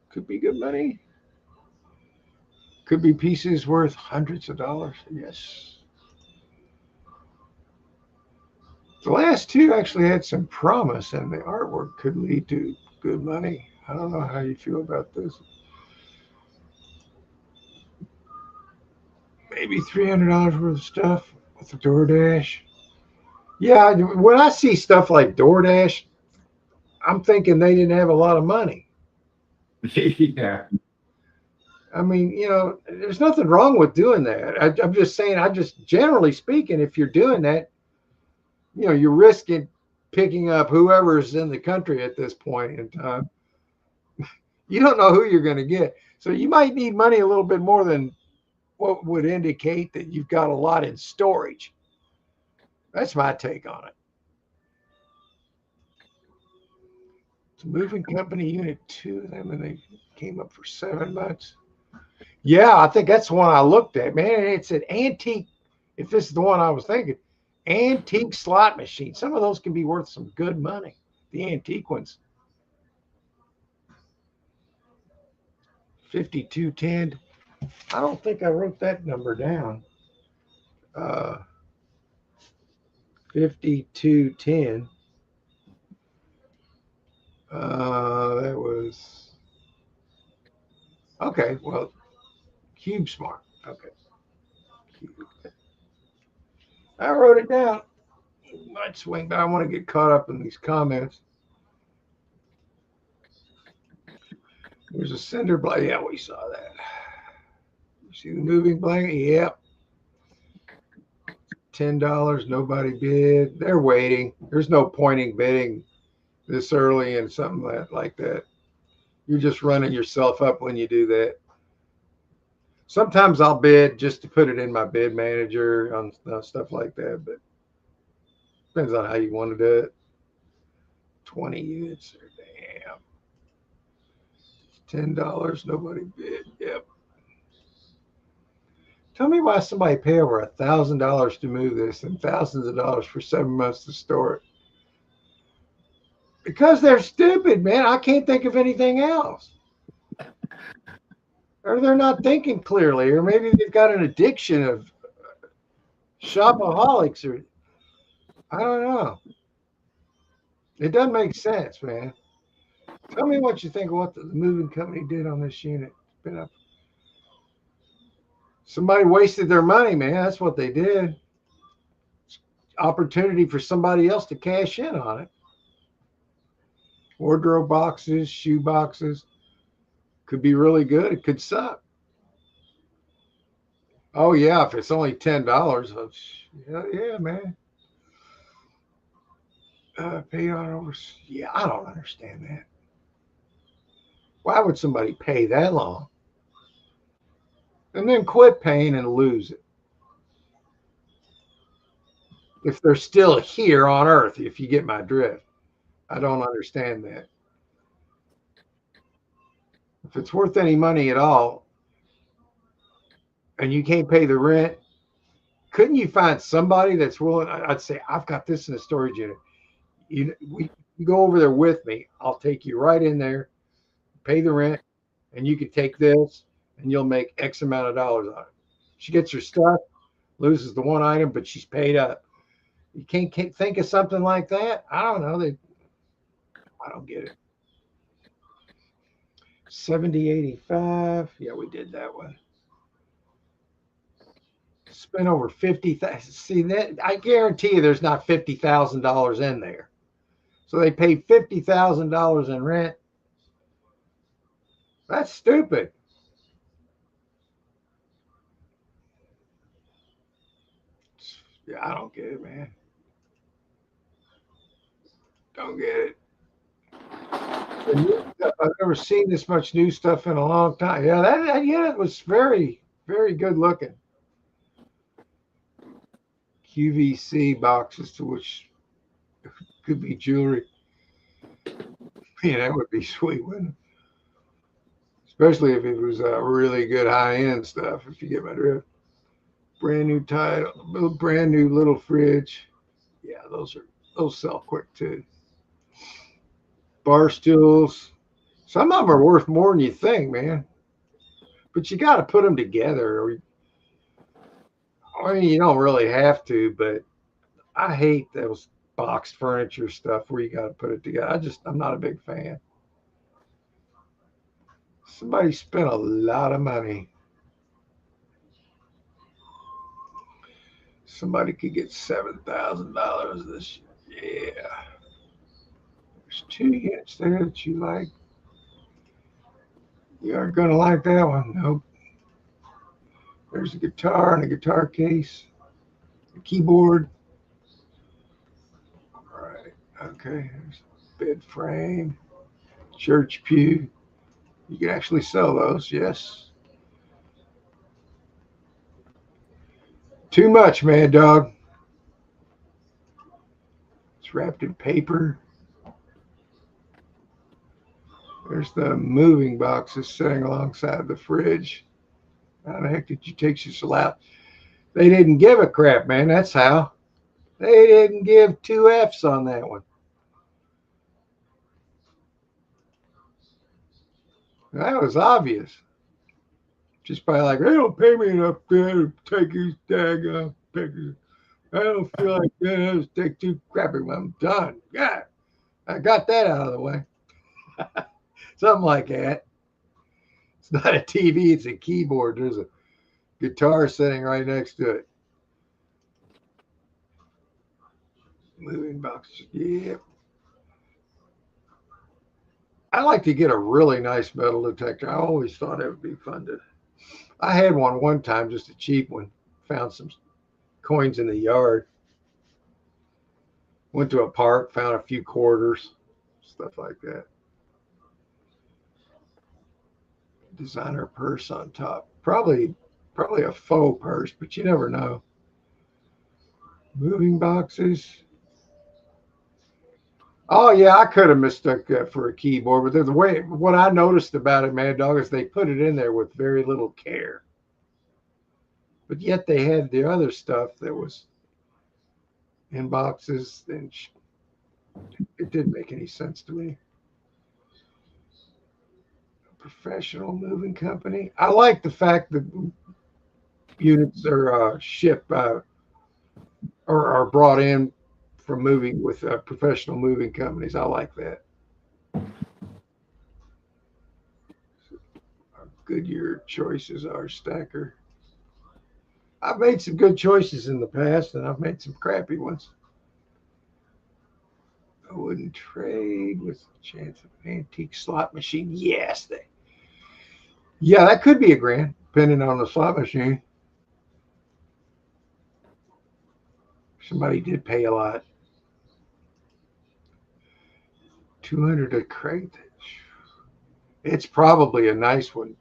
Could be good money. Could be pieces worth hundreds of dollars. Yes. The last two actually had some promise, and the artwork could lead to good money. I don't know how you feel about this. Maybe $300 worth of stuff with the DoorDash. Yeah, when I see stuff like DoorDash, I'm thinking they didn't have a lot of money. Yeah. I mean, there's nothing wrong with doing that. I'm just saying, generally speaking, if you're doing that, you're risking picking up whoever's in the country at this point in time. You don't know who you're going to get. So you might need money a little bit more than what would indicate that you've got a lot in storage. That's my take on it. It's a moving company unit 2 of them, and they came up for $7. Yeah, I think that's the one I looked at. Man, it's an antique. If this is the one I was thinking, antique slot machine. Some of those can be worth some good money. The antique ones. 5210. I don't think I wrote that number down. 5210. That was okay. Well, Cube Smart. Okay. I wrote it down. Might swing, but I want to get caught up in these comments. There's a cinder block. Yeah, we saw that. You see the moving blanket? Yep. $10. Nobody bid. They're waiting. There's no point in bidding this early and something like that. You're just running yourself up when you do that. Sometimes I'll bid just to put it in my bid manager on stuff like that, but depends on how you want to do it. 20 units. Damn. $10. Nobody bid. Yep. Tell me why somebody pay over $1,000 to move this and thousands of dollars for 7 months to store it. Because they're stupid, man. I can't think of anything else. Or they're not thinking clearly, or maybe they've got an addiction of shopaholics, or I don't know. It doesn't make sense, man. Tell me what you think of what the moving company did on this unit. It's been up. Somebody wasted their money, man. That's what they did. Opportunity for somebody else to cash in on it. Wardrobe boxes, shoe boxes. Could be really good. It could suck. Oh, yeah. If it's only $10. Yeah, man. Pay on over. Yeah, I don't understand that. Why would somebody pay that long? And then quit paying and lose it. If they're still here on Earth, if you get my drift. I don't understand that. If it's worth any money at all, and you can't pay the rent, couldn't you find somebody that's willing? I'd say, I've got this in the storage unit. You go over there with me. I'll take you right in there, pay the rent, and you can take this, and you'll make X amount of dollars on it. She gets her stuff, loses the one item, but she's paid up. You can't think of something like that? I don't know. I don't get it. 7085. Yeah, we did that one. Spent over 50,000. See that? I guarantee you, there's not $50,000 in there. So they paid $50,000 in rent. That's stupid. Yeah, I don't get it, man. Don't get it. The new stuff, I've never seen this much new stuff in a long time. Yeah, that unit was very, very good looking. QVC boxes, to which could be jewelry. Yeah, that would be sweet, wouldn't it? Especially if it was really good high-end stuff, if you get my drift. Brand new title, brand new little fridge. Yeah, those sell quick too. Bar stools. Some of them are worth more than you think, man. But you got to put them together. I mean, you don't really have to, but I hate those boxed furniture stuff where you got to put it together. I'm not a big fan. Somebody spent a lot of money. Somebody could get $7,000 this year. Yeah. There's 2 units there that you like. You aren't going to like that one. Nope. There's a guitar and a guitar case. A keyboard. All right. Okay. There's a bed frame. Church pew. You can actually sell those. Yes. Too much, Mad Dog. It's wrapped in paper. There's the moving boxes sitting alongside the fridge. How the heck did you take your slap? They didn't give a crap, man. That's how. They didn't give 2 F's on that one. That was obvious. She's probably like, they don't pay me enough to take these daggone pictures. I don't feel like that. I just take two crappy. I'm done. Yeah, I got that out of the way. Something like that. It's not a TV, it's a keyboard. There's a guitar sitting right next to it. Moving boxes. Yeah. I like to get a really nice metal detector. I always thought it would be fun to. I had one time, just a cheap one. Found some coins in the yard. Went to a park, found a few quarters, stuff like that. Designer purse on top. Probably a faux purse, but you never know. Moving boxes. Oh yeah, I could have mistook that for a keyboard, but the way what I noticed about it, Mad Dog, is they put it in there with very little care. But yet they had the other stuff that was in boxes, and it didn't make any sense to me. A professional moving company. I like the fact that units are shipped or are brought in from moving with professional moving companies. I like that. Goodyear choices are stacker. I've made some good choices in the past, and I've made some crappy ones. I wouldn't trade with a chance of an antique slot machine. Yes, yeah, that could be $1,000, depending on the slot machine. Somebody did pay a lot. 200 a crate. It's probably a nice one,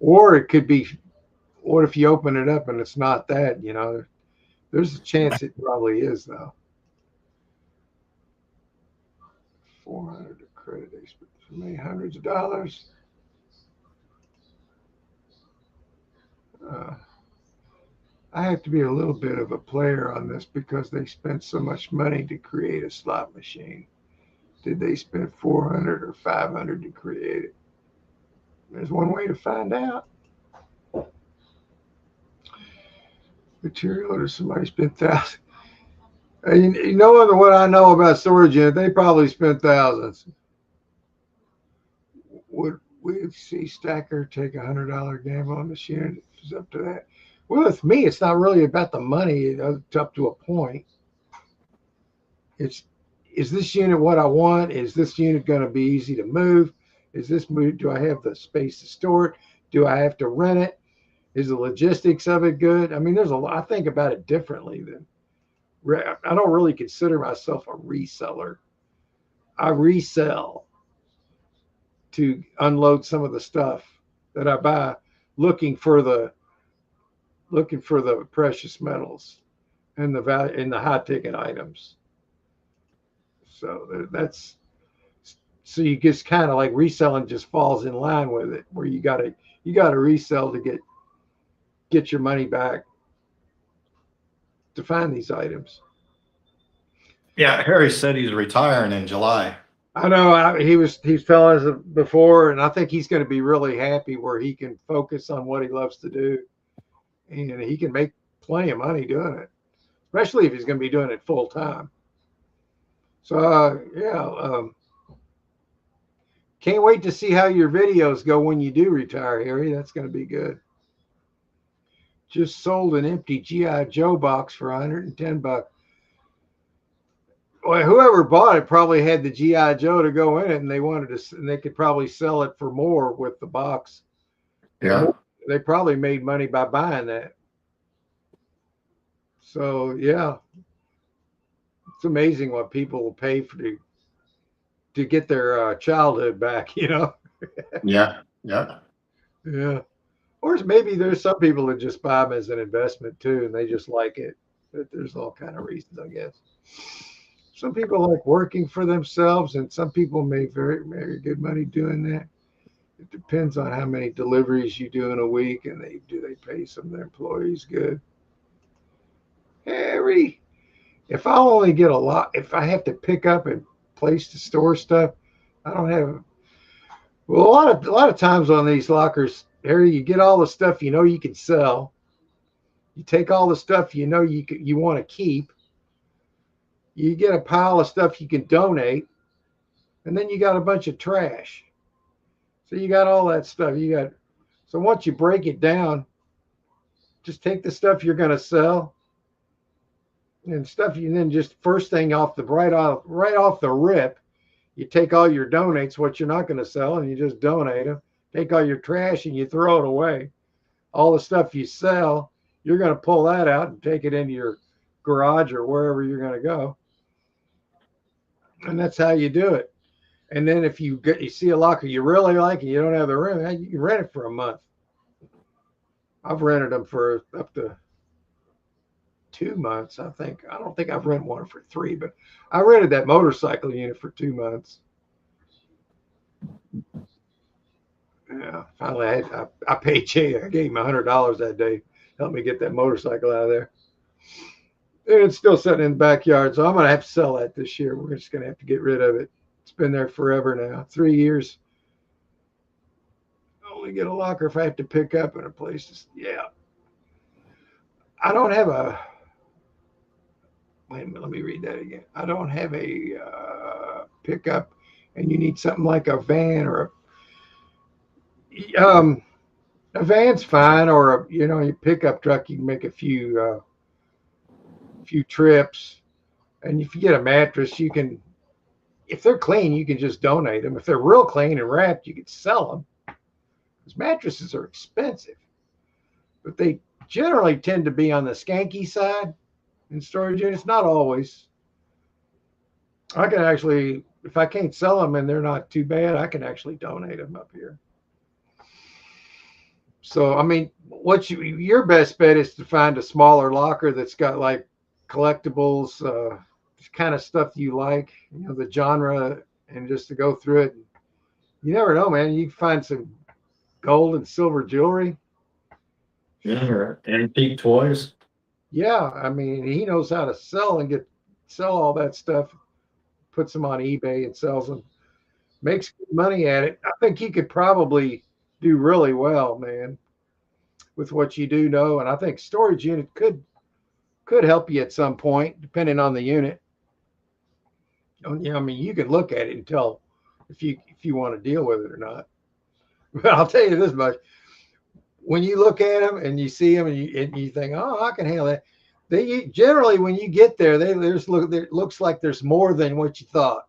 or it could be. What if you open it up and it's not that? You know, there's a chance it probably is though. 400 a credit, for me, hundreds of dollars. I have to be a little bit of a player on this because they spent so much money to create a slot machine. Did they spend 400 or 500 to create it? There's one way to find out. Material, or somebody spent thousands. You know what I know about storage unit, they probably spent thousands. Would we see Stacker take $100 gamble on this unit? It's up to that. Well, with me, it's not really about the money. It's up to a point. Is this unit what I want? Is this unit going to be easy to move? Do I have the space to store it? Do I have to rent it? Is the logistics of it good? I mean, there's a lot. I think about it differently than. I don't really consider myself a reseller. I resell to unload some of the stuff that I buy, looking for the precious metals and the value in the high ticket items. So you just kind of like reselling just falls in line with it, where you gotta resell to get your money back to find these items. Yeah, Harry said he's retiring in July. I know. He's telling us before, and I think he's going to be really happy where he can focus on what he loves to do, and he can make plenty of money doing it, especially if he's going to be doing it full time. So can't wait to see how your videos go when you do retire, Harry. That's going to be good. Just sold an empty G.I. Joe box for $110. Well, whoever bought it probably had the G.I. Joe to go in it, and and they could probably sell it for more with the box. Yeah. They probably made money by buying that. So yeah, it's amazing what people will pay to get their childhood back, you know? Yeah. Yeah. Or maybe there's some people that just buy them as an investment too, and they just like it. But there's all kind of reasons, I guess. Some people like working for themselves, and some people make very, very good money doing that. It depends on how many deliveries you do in a week, and they pay some of their employees good. Harry, if I only get if I have to pick up and place to store stuff, I don't have. Well, a lot of times on these lockers, Harry, you get all the stuff you know you can sell. You take all the stuff you know you want to keep. You get a pile of stuff you can donate, and then you got a bunch of trash. So you got all that stuff. So once you break it down, just take the stuff you're going to sell and stuff you then just first thing off the right off the rip, you take all your donates, what you're not going to sell, and you just donate them. Take all your trash and you throw it away. All the stuff you sell, you're going to pull that out and take it into your garage or wherever you're going to go. And that's how you do it. And then if you see a locker you really like and you don't have the room, you can rent it for a month. I've rented them for up to 2 months, I think. I don't think I've rented one for 3, but I rented that motorcycle unit for 2 months. Yeah, finally I paid Jay. I gave him $100 that day. Helped me get that motorcycle out of there. And it's still sitting in the backyard, so I'm going to have to sell that this year. We're just going to have to get rid of it. It's been there forever now, 3 years. I only get a locker if I have to pick up in a place. Yeah. I don't have a, wait a minute, let me read that again. I don't have a pickup, and you need something like a van or a van's fine, or a pickup truck. You can make a few trips, and if you get a mattress, you can, if they're clean, you can just donate them. If they're real clean and wrapped, you can sell them. Because mattresses are expensive, but they generally tend to be on the skanky side in storage units. Not always. I can actually, if I can't sell them and they're not too bad, I can actually donate them up here. So, I mean, your best bet is to find a smaller locker that's got like collectibles, kind of stuff you like, the genre, and just to go through it. You never know, man. You can find some gold and silver jewelry. Yeah, or antique toys. Yeah, I mean, he knows how to sell all that stuff. Puts them on eBay and sells them. Makes good money at it. I think he could probably do really well, man, with what you do know. And I think storage unit could help you at some point, depending on the unit. I mean, you can look at it and tell if you want to deal with it or not. But I'll tell you this much: when you look at them and you see them and you think, "Oh, I can handle that," they generally, when you get there, it looks like there's more than what you thought.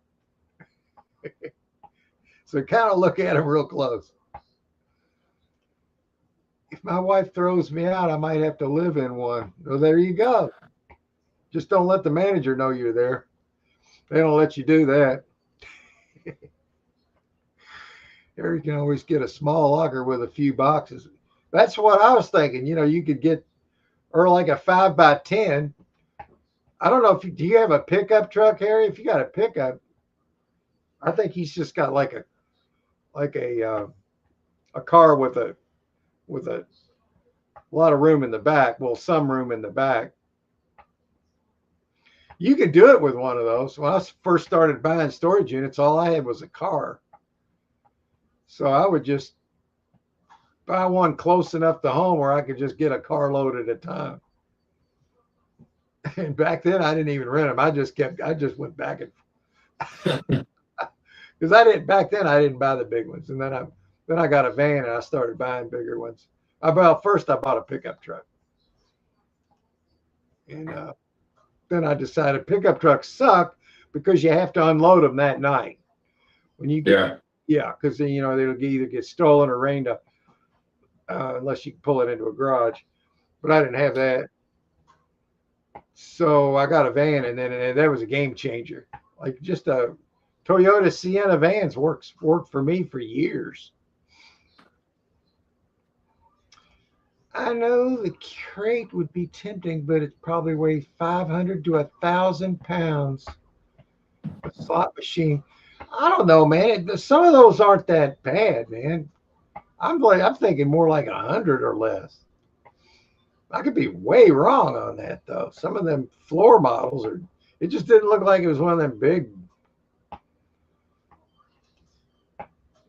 So kind of look at them real close. If my wife throws me out, I might have to live in one. Well, there you go. Just don't let the manager know you're there. They don't let you do that. Or you can always get a small locker with a few boxes. That's what I was thinking. You could get, or like a 5x10. I don't know do you have a pickup truck, Harry? If you got a pickup, I think he's just got like a car with a lot of room in the back. Well, some room in the back. You could do it with one of those. When I first started buying storage units, all I had was a car. So I would just buy one close enough to home where I could just get a carload at a time. And back then I didn't even rent them. I just went back and because back then I didn't buy the big ones. And then I got a van and I started buying bigger ones. First I bought a pickup truck. And then I decided pickup trucks suck because you have to unload them that night. When you get, yeah, because then they'll either get stolen or rained up, unless you can pull it into a garage. But I didn't have that, so I got a van, and that was a game changer. Like just a Toyota Sienna vans worked for me for years. I know the crate would be tempting, but it probably weighs 500 to 1,000 pounds. A slot machine. I don't know, man. Some of those aren't that bad, man. I'm thinking more like 100 or less. I could be way wrong on that, though. Some of them floor models it just didn't look like it was one of them big.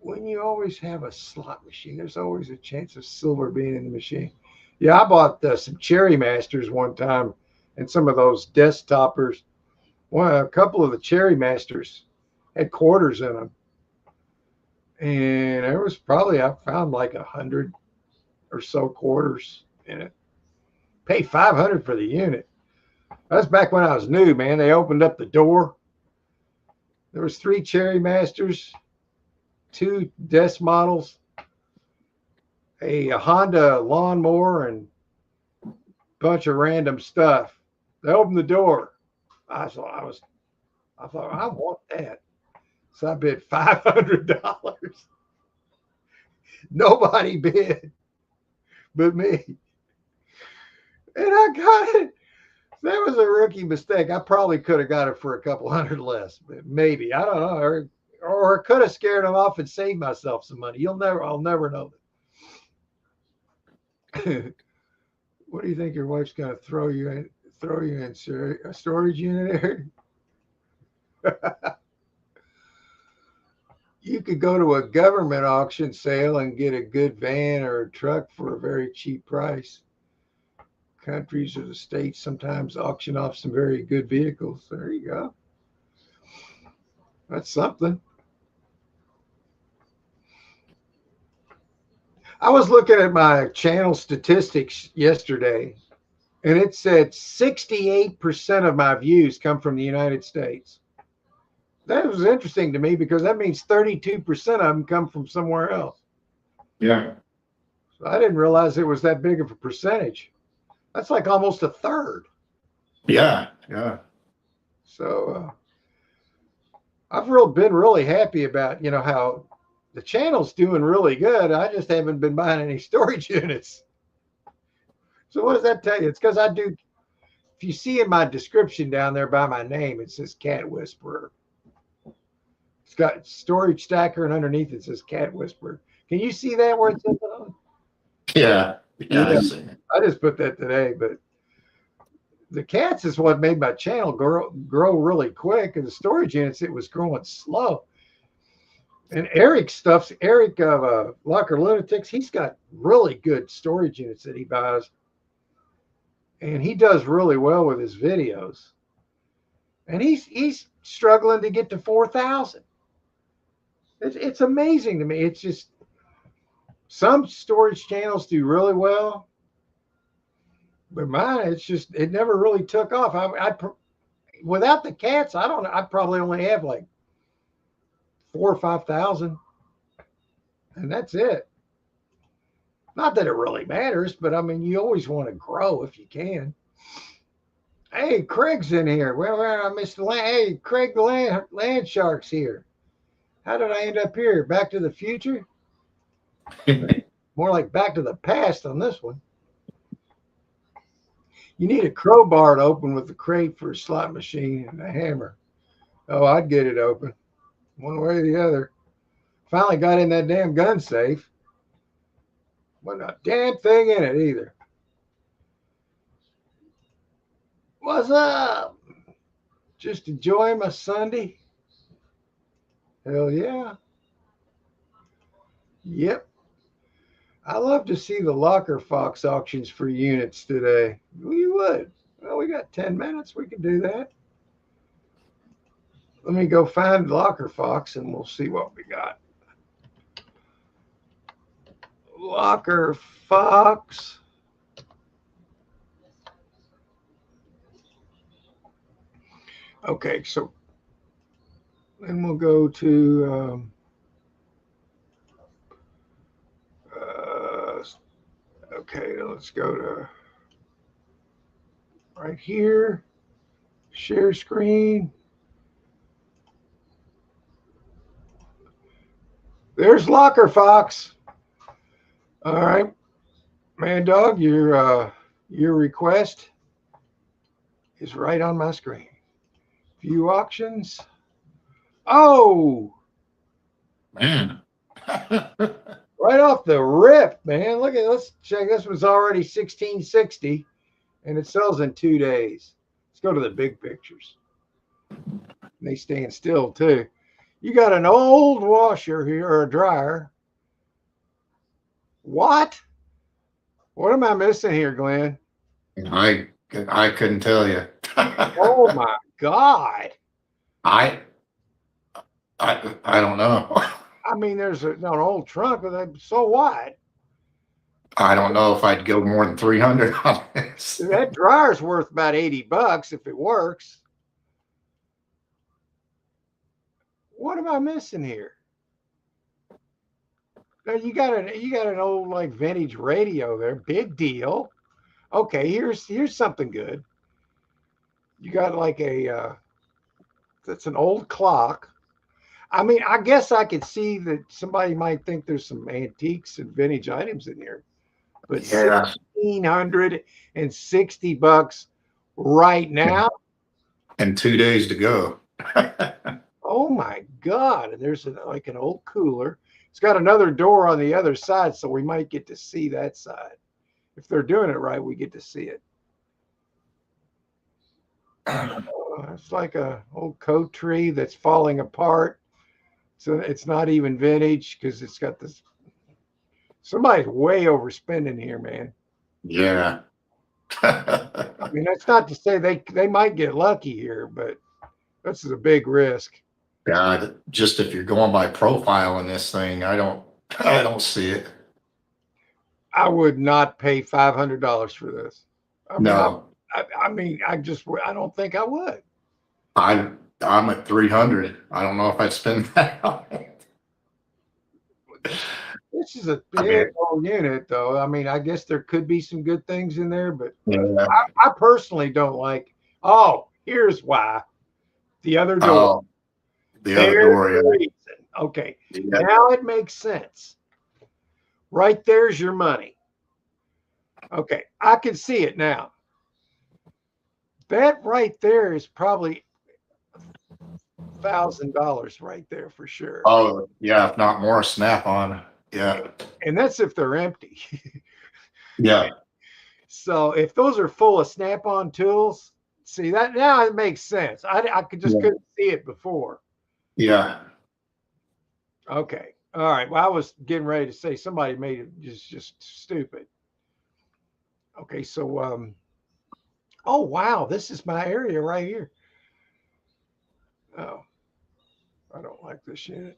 when you always have a slot machine, there's always a chance of silver being in the machine. Yeah, I bought some Cherry Masters one time and some of those desktoppers. Well, a couple of the Cherry Masters had quarters in them. And there was probably, I found like 100 or so quarters in it. Paid $500 for the unit. That's back when I was new, man. They opened up the door. There was 3 Cherry Masters, 2 desk models, a Honda lawnmower, and a bunch of random stuff. They opened the door. I thought, I want that. So I bid $500. Nobody bid but me. And I got it. That was a rookie mistake. I probably could have got it for a couple hundred less, but maybe. I don't know. Or I could have scared them off and saved myself some money. I'll never know that. What do you think your wife's gonna throw you in a storage unit there? You could go to a government auction sale and get a good van or a truck for a very cheap price. Countries or the states sometimes auction off some very good vehicles. There you go. That's something. I was looking at my channel statistics yesterday, and it said 68% of my views come from the United States. That was interesting to me because that means 32% of them come from somewhere else. Yeah. So I didn't realize it was that big of a percentage. That's like almost a third. Yeah. Yeah. So I've been really happy about, how the channel's doing really good. I just haven't been buying any storage units. So what does that tell you? It's because I do. If you see in my description down there by my name, it says Cat Whisperer. It's got storage stacker, and underneath it says Cat Whisperer. Can you see that where it says that? Yeah. Yeah. I just put that today, but the cats is what made my channel grow really quick. And the storage units, it was growing slow. And Eric of Locker Lunatics, he's got really good storage units that he buys. And he does really well with his videos. And he's struggling to get to 4,000. It's amazing to me. It's just some storage channels do really well, but mine, it never really took off. Without the cats, I probably only have like 4,000 or 5,000, and that's it. Not that it really matters, but I mean, you always want to grow if you can. Hey, Craig's in here. Well, Mr. Land. Hey, Craig, the land shark's here. How did I end up here? Back to the future? More like back to the past on this one. You need a crowbar to open with the crate for a slot machine and a hammer. Oh, I'd get it open one way or the other. Finally got in that damn gun safe. Wasn't a damn thing in it either. What's up? Just enjoying my Sunday? Hell yeah. Yep. I love to see the Locker Fox auctions for units today. We would. Well, we got 10 minutes. We can do that. Let me go find Locker Fox and we'll see what we got. Locker Fox. Okay, so then we'll go to okay, let's go to right here, share screen. There's Locker Fox. All right, Man Dog, your request is right on my screen. View auctions. Oh, Man. right off the rip, man. Let's check. This was already 1660 and it sells in 2 days. Let's go to the big pictures. They stand still too. You got an old washer here or a dryer. What? What am I missing here, Glenn? I couldn't tell you. Oh my God. I I don't know. I mean, there's an old trunk, but so what? I don't know if I'd go more than 300 on this. That dryer's worth about $80 if it works. What am I missing here? Now you got an old like vintage radio there. Big deal. Okay, here's something good. You got like that's an old clock. I mean, I guess I could see that somebody might think there's some antiques and vintage items in here, but Yeah, $1,660 right now. and 2 days to go. Oh my God! And there's like an old cooler. It's got another door on the other side, so we might get to see that side. If they're doing it right, we get to see it. It's like a old coat tree that's falling apart. So it's not even vintage because it's got this. Somebody's way overspending here, man. Yeah. I mean, that's not to say they might get lucky here, but this is a big risk. God, just if you're going by profile in this thing, I don't see it. I would not pay $500 for this. I mean, No, I mean, I don't think I would. I'm at 300. I don't know if I'd spend that on it. This is a I big mean, old unit, though. I mean, I guess there could be some good things in there, but yeah. I personally don't like. Oh, here's why. The other door. Oh, the other There's door, the yeah. reason. Okay, Yeah. now it makes sense. Right there's your money. Okay, I can see it now. That right there is probably $1,000 right there for sure. Oh, yeah, if not more, snap on. Yeah. And that's if they're empty. Yeah. So if those are full of snap-on tools, see that now it makes sense. I could just Yeah. couldn't see it before. Yeah. Okay. All right. Well, I was getting ready to say somebody made it just stupid. Okay, so oh wow, this is my area right here. Oh, I don't like this unit.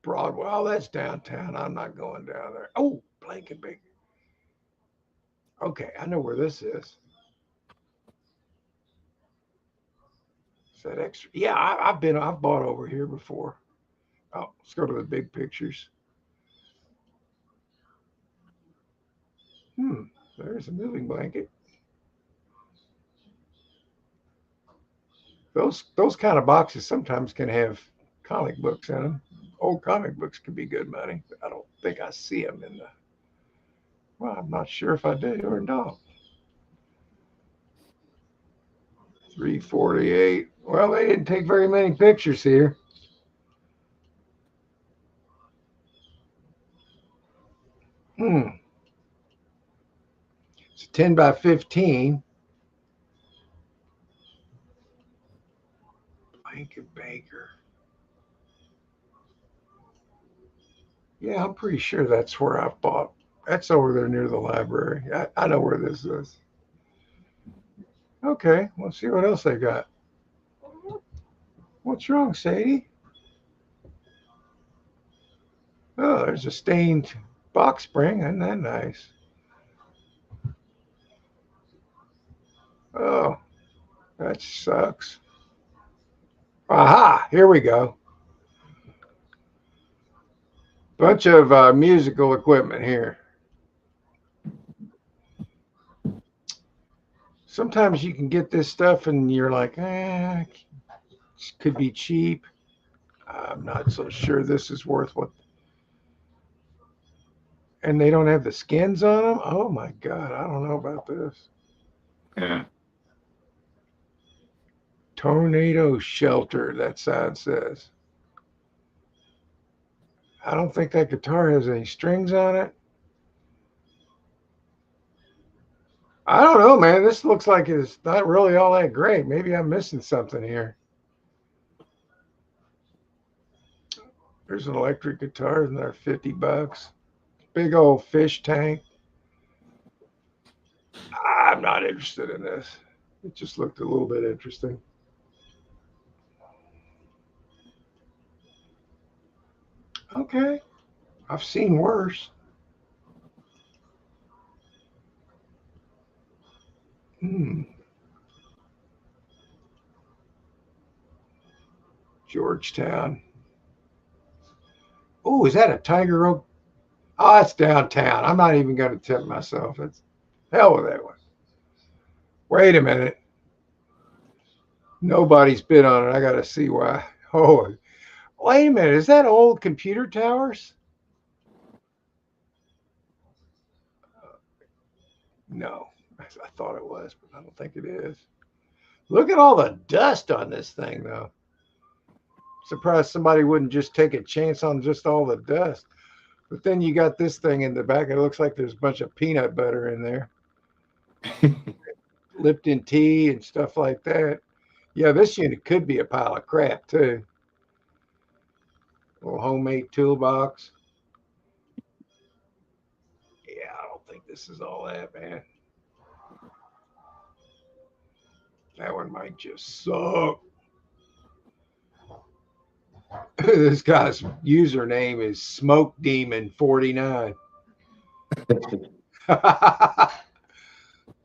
Broadway. Oh, that's downtown. I'm not going down there. Oh, blanket big. Okay, I know where this is. Is that extra? Yeah, I've bought over here before. Oh, let's go to the big pictures. There's a moving blanket. Those kind of boxes sometimes can have comic books in them. Old comic books can be good money, but I don't think I see them in the. Well, I'm not sure if I do or not. 348. Well, they didn't take very many pictures here. It's 10 by 15. Blanket Baker. Yeah, I'm pretty sure that's where I bought. That's over there near the library. I know where this is. Okay, let's see what else they got. What's wrong, Sadie? Oh, there's a stained box spring. Isn't that nice? Oh, that sucks. Aha, here we go. Bunch of musical equipment here. Sometimes you can get this stuff and you're like, it could be cheap. I'm not so sure this is worth what. And they don't have the skins on them. Oh my God, I don't know about this. Yeah. Tornado shelter, that sign says. I don't think that guitar has any strings on it. I don't know, man. This looks like it's not really all that great. Maybe I'm missing something here. There's an electric guitar, and they're $50. Big old fish tank. I'm not interested in this. It just looked a little bit interesting. Okay. I've seen worse. Georgetown. Oh, is that a Tiger Oak? Oh, it's downtown. I'm not even going to tempt myself. It's hell with that one. Wait a minute. Nobody's bid on it. I got to see why. Oh, wait a minute. Is that old computer towers? No, I thought it was, but I don't think it is. Look at all the dust on this thing, though. Surprised somebody wouldn't just take a chance on just all the dust. But then you got this thing in the back. It looks like there's a bunch of peanut butter in there. Lipton tea and stuff like that. Yeah, this unit could be a pile of crap, too. Little homemade toolbox. Yeah, I don't think this is all that, man. That one might just suck. This guy's username is Smoke Demon 49.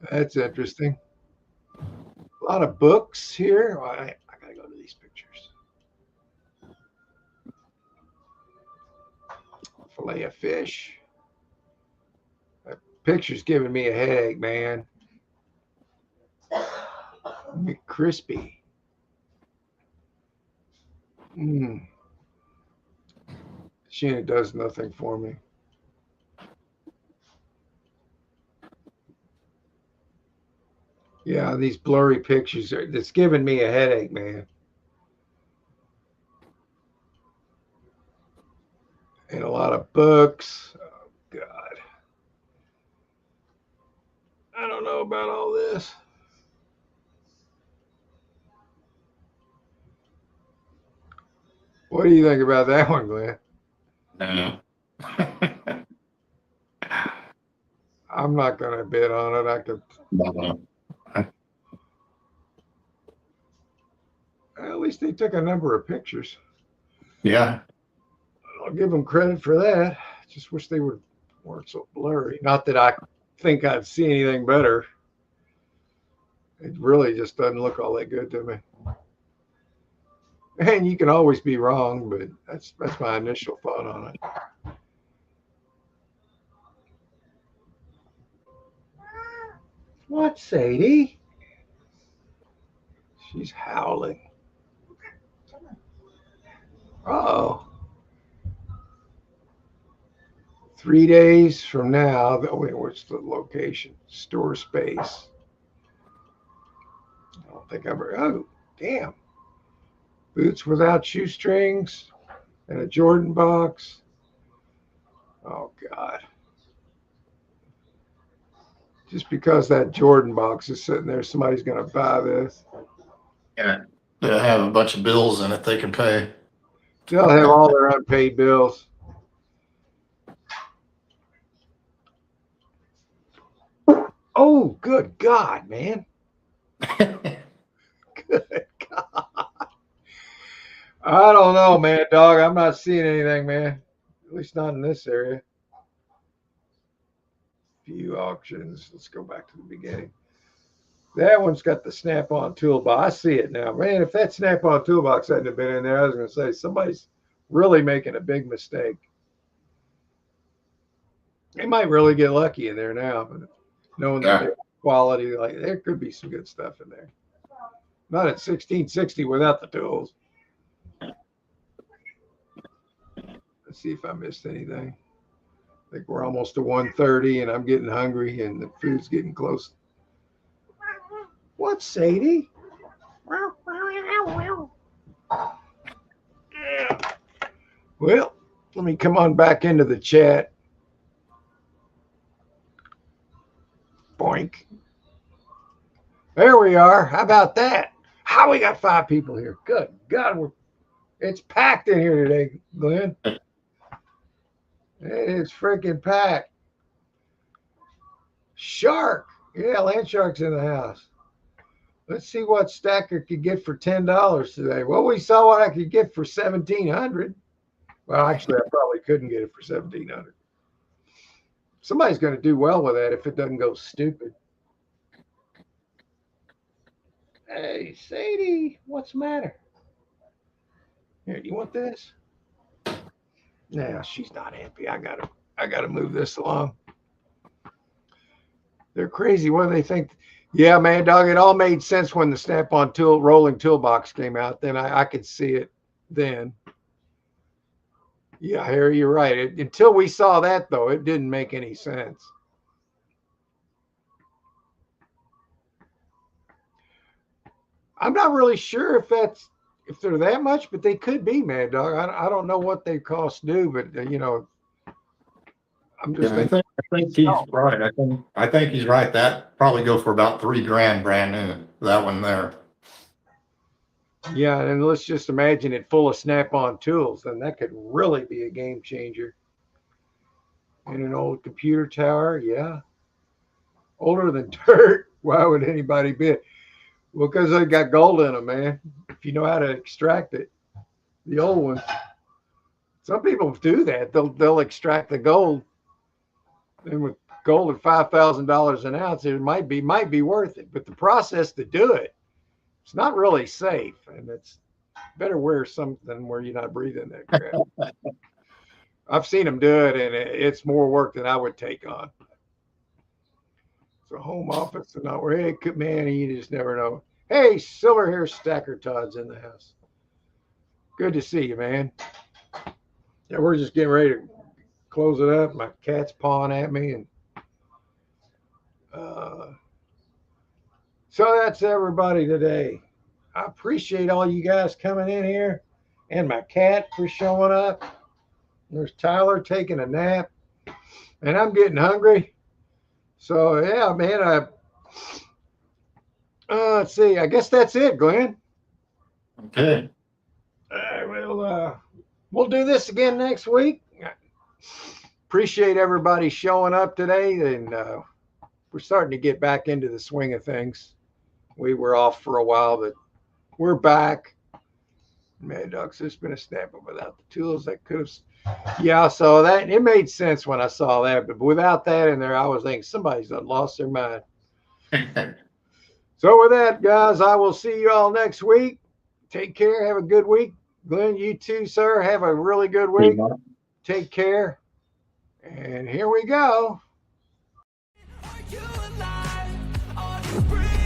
That's interesting. A lot of books here. Oh, I gotta go to these pictures. Fillet of fish. That picture's giving me a headache, man. McCrispy. Sheena does nothing for me. Yeah, these blurry pictures it's giving me a headache, man. And a lot of books. Oh, God. I don't know about all this. What do you think about that one, Glenn? I'm not going to bid on it. I could. At least they took a number of pictures. Yeah. I'll give them credit for that. Just wish they weren't so blurry. Not that I think I'd see anything better. It really just doesn't look all that good to me. And you can always be wrong, but that's my initial thought on it. What, Sadie? She's howling. Uh-oh. 3 days from now, wait, what's the location? Store space. I don't think I've ever, oh, damn. Boots without shoestrings and a Jordan box. Oh, God. Just because that Jordan box is sitting there, somebody's going to buy this. Yeah. They'll have a bunch of bills in it they can pay. They'll have all their unpaid bills. Oh, good God, man. Good God. I don't know, man, dog. I'm not seeing anything, man. At least not in this area. View auctions. Let's go back to the beginning. That one's got the snap-on toolbox. I see it now. Man, if that snap-on toolbox hadn't have been in there, I was going to say somebody's really making a big mistake. They might really get lucky in there now, but knowing the quality, like there could be some good stuff in there. Not at 1660 without the tools. Let's see if I missed anything. I think we're almost to 1:30 and I'm getting hungry and the food's getting close. What, Sadie? Well, let me come on back into the chat. Boink. There we are. How about that? How we got 5 people here? Good God, it's packed in here today, Glenn. It is freaking packed. Shark. Yeah, Land Shark's in the house. Let's see what Stacker could get for $10 today. Well, we saw what I could get for $1,700. Well, actually, I probably couldn't get it for $1,700. Somebody's going to do well with that if it doesn't go stupid. Hey, Sadie, what's the matter? Here, you want this? Nah, she's not happy. I gotta move this along. They're crazy. What do they think? Yeah, man, dog. It all made sense when the Snap-on rolling toolbox came out. Then I could see it then. Yeah, Harry, you're right. Until we saw that, though, it didn't make any sense. I'm not really sure if they're that much, but they could be, man, dog. I don't know what they cost new, but I'm just I think he's right. I think he's right. That probably go for about $3,000 brand new. That one there. Yeah, and let's just imagine it full of Snap-on tools, and that could really be a game changer. In an old computer tower, yeah. Older than dirt. Why would anybody be it? Well, because they got gold in them, man. If you know how to extract it, the old ones. Some people do that. They'll extract the gold, and with gold at $5,000 an ounce, it might be worth it. But the process to do it, it's not really safe, and it's better wear something where you're not breathing that crap. I've seen them do it, and it's more work than I would take on. So home office and not where, hey, man, you just never know. Hey, Silver Hair Stacker Todd's in the house. Good to see you, man. Yeah, we're just getting ready to close it up. My cat's pawing at me, and so that's everybody today. I appreciate all you guys coming in here, and my cat for showing up. There's Tyler taking a nap, and I'm getting hungry. So yeah, man. Let's see. I guess that's it, Glenn. Okay. We'll do this again next week. Appreciate everybody showing up today, and we're starting to get back into the swing of things. We were off for a while, but we're back. Man, Doug, it's been a Snap-on without the tools that could have. Yeah, so that it made sense when I saw that, but without that in there, I was thinking somebody's done lost their mind. So with that, guys, I will see you all next week. Take care. Have a good week. Glenn, you too, sir. Have a really good week. Take care. And here we go. Are you alive? Are you breathing?